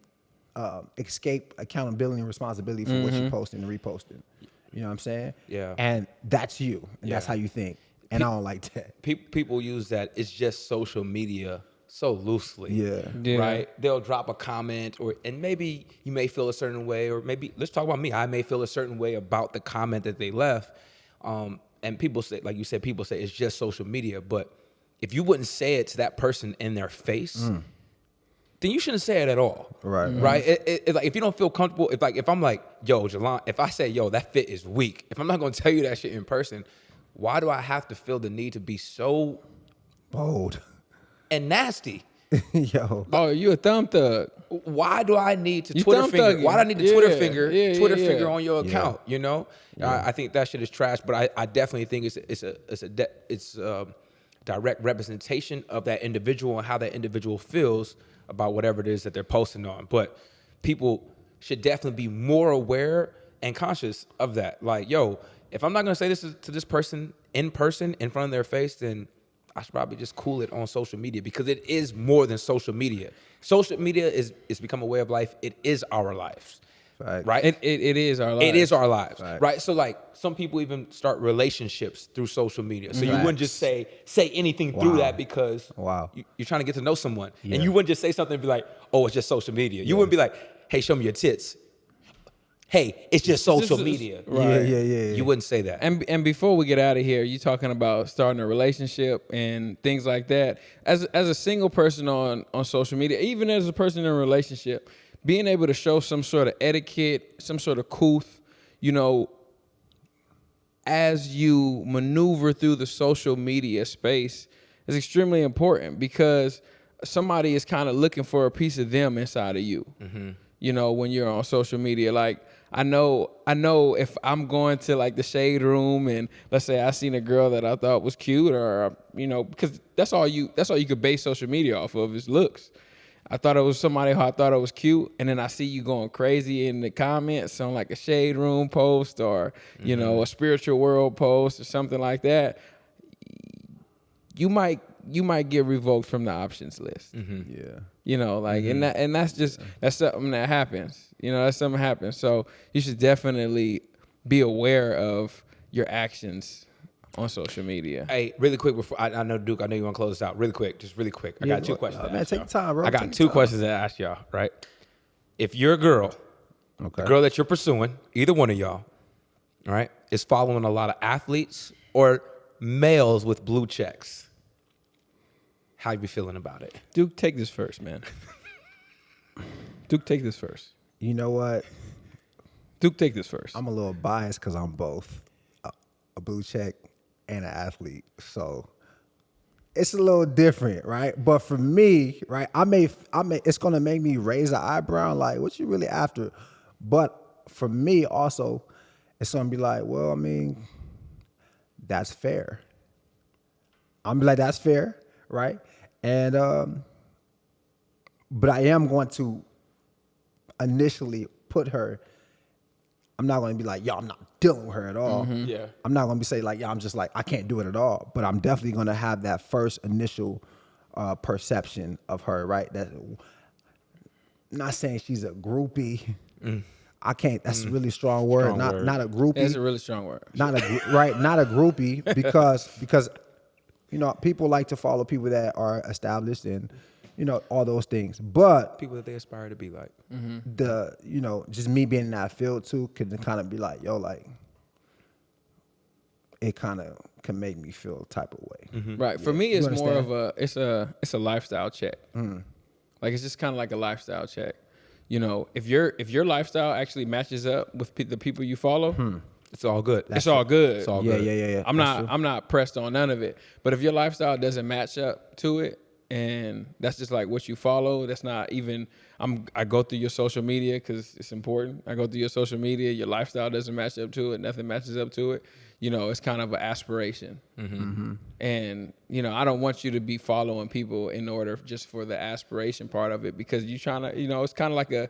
escape accountability and responsibility for what you're posting and reposting. You know what I'm saying? Yeah. And that's you, and that's how you think. And I don't like that. People use that. It's just social media so loosely. Yeah. Right? They'll drop a comment and maybe you may feel a certain way, or maybe let's talk about me. I may feel a certain way about the comment that they left. And people say, like you said, people say it's just social media. But if you wouldn't say it to that person in their face, then you shouldn't say it at all. Right. Right? It's like if you don't feel comfortable, if I'm like, yo, Jalon, if I say, yo, that fit is weak, if I'm not gonna tell you that shit in person, why do I have to feel the need to be so Bold. and nasty? Yo. Oh, you a thumb thug. Why do I need to You Twitter thumb finger? thugging. Why do I need to Yeah. Twitter finger Yeah. on your account? You know, I think that shit is trash. But I definitely think it's a direct representation of that individual and how that individual feels about whatever it is that they're posting on. But people should definitely be more aware and conscious of that. Like, yo, if I'm not gonna say this to this person in person in front of their face, then I should probably just cool it on social media, because it is more than social media. Social media is become a way of life. It is our lives. Facts. Right? It is our life. It is our lives, Right. right? So like some people even start relationships through social media. So you Facts. wouldn't just say anything through that because Wow. you're trying to get to know someone. And you wouldn't just say something and be like, oh, it's just social media. You wouldn't be like, hey, show me your tits. Hey, it's just social media. Yeah. You wouldn't say that. And before we get out of here, you talking about starting a relationship and things like that. As a single person on social media, even as a person in a relationship, being able to show some sort of etiquette, some sort of couth, you know, as you maneuver through the social media space is extremely important, because somebody is kind of looking for a piece of them inside of you. You know, when you're on social media, like I know if I'm going to like the shade room and let's say I seen a girl that I thought was cute, or you know, because that's all you could base social media off of is looks. I thought it was somebody who I thought it was cute, and then I see you going crazy in the comments on like a shade room post or you know, a spiritual world post or something like that. You might get revoked from the options list. Yeah. You know, like and that's something that happens. You know, that's something that happens. So you should definitely be aware of your actions on social media. Hey, really quick before I know Duke, I know you want to close this out. Really quick, just really quick. I got two questions. to Man, ask take y'all. your time, bro. I got Take two your time. questions to ask y'all. Right? If you're a girl, Okay. the girl that you're pursuing, either one of y'all, all right, is following a lot of athletes or males with blue checks, how you be feeling about it? Duke, take this first, man. Duke, take this first. You know what? Duke, take this first. I'm a little biased because I'm both a blue check and an athlete. So it's a little different, right? But for me, right, I may it's gonna make me raise an eyebrow, like, what you really after? But for me also, it's gonna be like, well, I mean, that's fair. I'm like, that's fair, right? And but I am going to initially put her. I'm not going to be like, yo, I'm not dealing with her at all. Yeah. I'm not going to be say like, yeah, I'm just like, I can't do it at all. But I'm definitely going to have that first initial perception of her, right? That not saying she's a groupie. I can't. That's a really strong word. Not a groupie. That's a really strong word. Not a groupie because people like to follow people that are established and all those things. But People that they aspire to be like. just me being in that field too could kind of be like, yo, like it kind of can make me feel a type of way. Right. For me, it's You more understand? of it's a lifestyle check. Like it's just kind of like a lifestyle check. If your lifestyle actually matches up with the people you follow, It's all good. it's all good. It's all Yeah, good. yeah. I'm That's true. I'm not pressed on none of it. But if your lifestyle doesn't match up to it, and that's just like what you follow, that's not even. I go through your social media because it's important. I go through your social media. Your lifestyle doesn't match up to it. Nothing matches up to it. It's kind of an aspiration. And I don't want you to be following people in order just for the aspiration part of it, because you're trying to. It's kind of like you're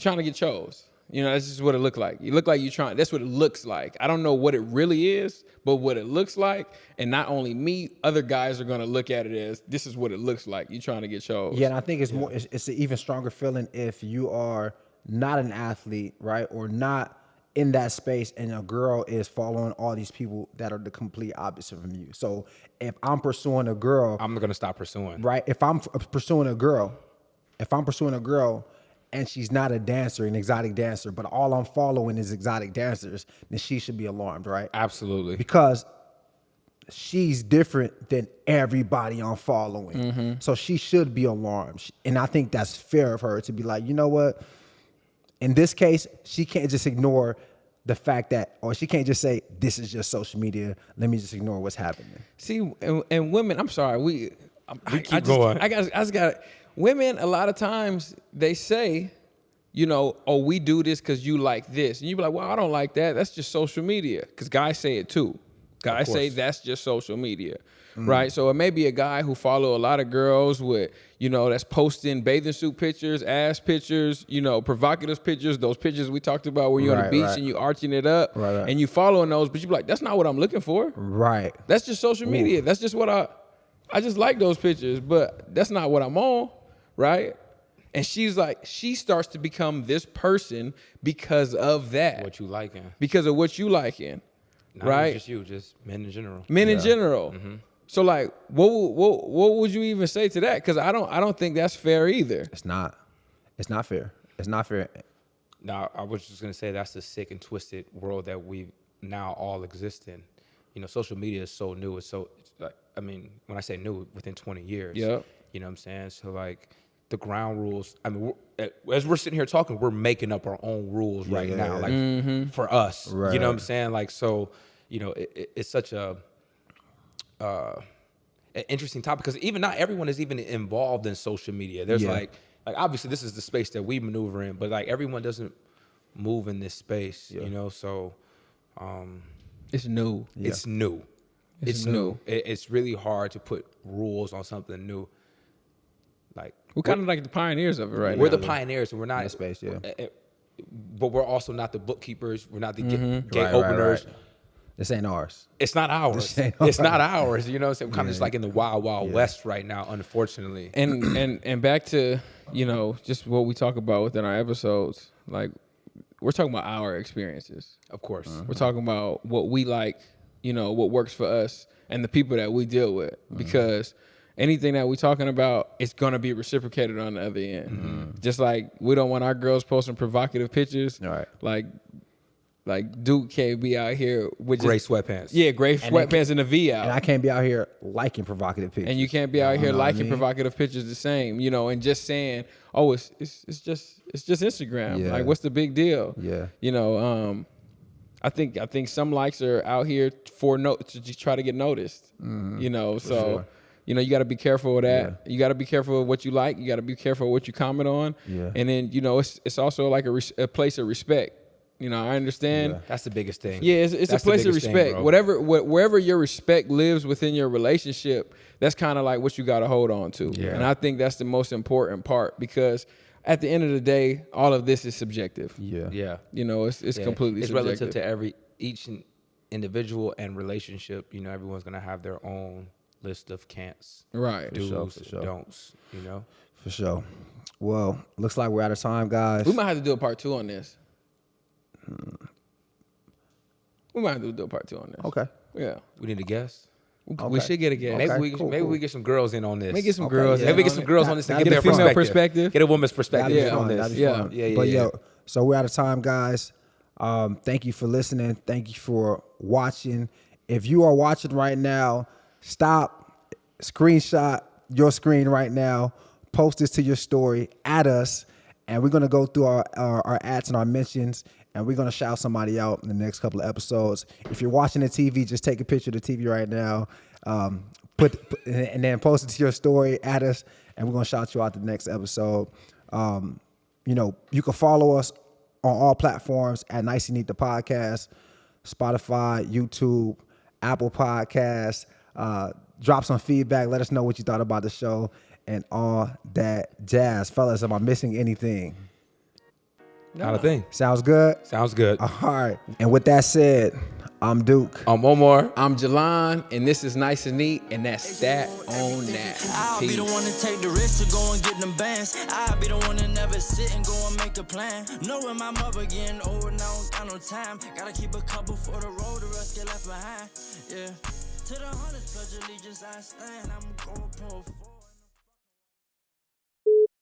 trying to get chose. That's just what it looked like. You look like you're trying. That's what it looks like. I don't know what it really is, but what it looks like, and not only me, other guys are gonna look at it as this is what it looks like. You're trying to get chose. Yeah, and I think it's more. It's an even stronger feeling if you are not an athlete, right, or not in that space, and a girl is following all these people that are the complete opposite from you. So if I'm pursuing a girl, I'm gonna stop pursuing. right? If I'm pursuing a girl, and she's not a dancer, an exotic dancer, but all I'm following is exotic dancers, then she should be alarmed, right? Absolutely. Because she's different than everybody I'm following. So she should be alarmed. And I think that's fair of her to be like, you know what? In this case, she can't just ignore the fact that, or she can't just say, this is just social media. Let me just ignore what's happening. See, and women, I'm sorry, we keep going. I just got women. A lot of times they say, oh, we do this because you like this, and you be like, well, I don't like that. That's just social media. Because guys say it too. Guys say that's just social media, right? So it may be a guy who follow a lot of girls with, that's posting bathing suit pictures, ass pictures, provocative pictures, those pictures we talked about where you're on the Right, beach right. and you arching it up, Right. and you following those, but you be like, that's not what I'm looking for. Right. That's just social media. That's just what I just like those pictures, but that's not what I'm on, right? And she's like, she starts to become this person because of that. What you liking? Because of what you liking, Not right? even just you, just men in general. Men in general. So like, what would you even say to that? Because I don't think that's fair either. It's not fair. It's not fair. Now, I was just gonna say that's the sick and twisted world that we now all exist in. Social media is so new. It's like, when I say new, within 20 years. Yep. You know what I'm saying? So like, the ground rules. As we're sitting here talking, we're making up our own rules right now, like for us. Right, you know what I'm right. saying? Like, so it's such an interesting topic because even not everyone is even involved in social media. There's like obviously this is the space that we maneuver in, but like everyone doesn't move in this space. So It's new. it's new. It's new. It's really hard to put rules on something new. Like We're kind of like the pioneers of it right now. we're the pioneers, and we're not In space, yeah. But we're also not the bookkeepers. We're not the gate Right, openers. right. This ain't ours. It's not ours. This ain't It's not ours. ours. So we're kind of just like in the wild, wild west right now, unfortunately. And back to, just what we talk about within our episodes, like we're talking about our experiences. Of course. We're talking about what we like, what works for us and the people that we deal with, because anything that we're talking about, it's going to be reciprocated on the other end. Just like we don't want our girls posting provocative pictures. Right. Like Duke can't be out here with Gray just, sweatpants. yeah, gray sweatpants and a V out. And I can't be out here liking provocative pictures. And you can't be out here know what I liking mean? provocative pictures the same, and just saying, oh, it's just Instagram. Yeah. Like, what's the big deal? Yeah. I think some likes are out here to just try to get noticed. So sure. you got to be careful of that. Yeah. You got to be careful of what you like. You got to be careful of what you comment on. Yeah. And then it's also like a place of respect. You know, I understand. Yeah. That's the biggest thing. Yeah, it's a place of respect. Wherever your respect lives within your relationship, that's kind of like what you got to hold on to. Yeah. And I think that's the most important part, because at the end of the day, all of this is subjective. Yeah. You know, it's completely it's subjective. relative to each individual and relationship. You know, everyone's gonna have their own list of can'ts, Right. do's, for sure. don'ts. You know, For sure. Well, looks like we're out of time, guys. We might have to do a part 2 on this. We might have to do a part 2 on this. Okay. Yeah. we need a guest. We should get a guest. Maybe Okay, cool, maybe cool. we get some girls in on this. Maybe get some Okay, girls. yeah. Maybe we get on some it. girls on this to That'd get be their fun. Female perspective. perspective. Get a woman's perspective That'd be on fun. this. That'd be Yeah. fun. Yeah, But yeah. yo, so we're out of time, guys. Thank you for listening. Thank you for watching. If you are watching right now, stop, screenshot your screen right now, post this to your story, add us, and we're gonna go through our ads and our mentions, and we're gonna shout somebody out in the next couple of episodes. If you're watching the TV, just take a picture of the TV right now, and then post it to your story, add us, and we're gonna shout you out the next episode. You know, you can follow us on all platforms at Nice and Neat the Podcast, Spotify, YouTube, Apple Podcasts. Drop some feedback. Let us know what you thought about the show and all that jazz. Fellas, am I missing anything? Not a thing. Sounds good? Sounds good. All right. And with that said, I'm Duke. I'm Omar. I'm Jalan, and this is Nice and Neat, and that's that on that. I'll be the one to take the risk to go and get them bands. I'll be the one to never sit and go and make a plan. Knowing my mother getting old and I don't got no time. Gotta keep a couple for the road, the rest get left behind. Yeah. To the hundreds, pledge allegiance, I stand. I'm going to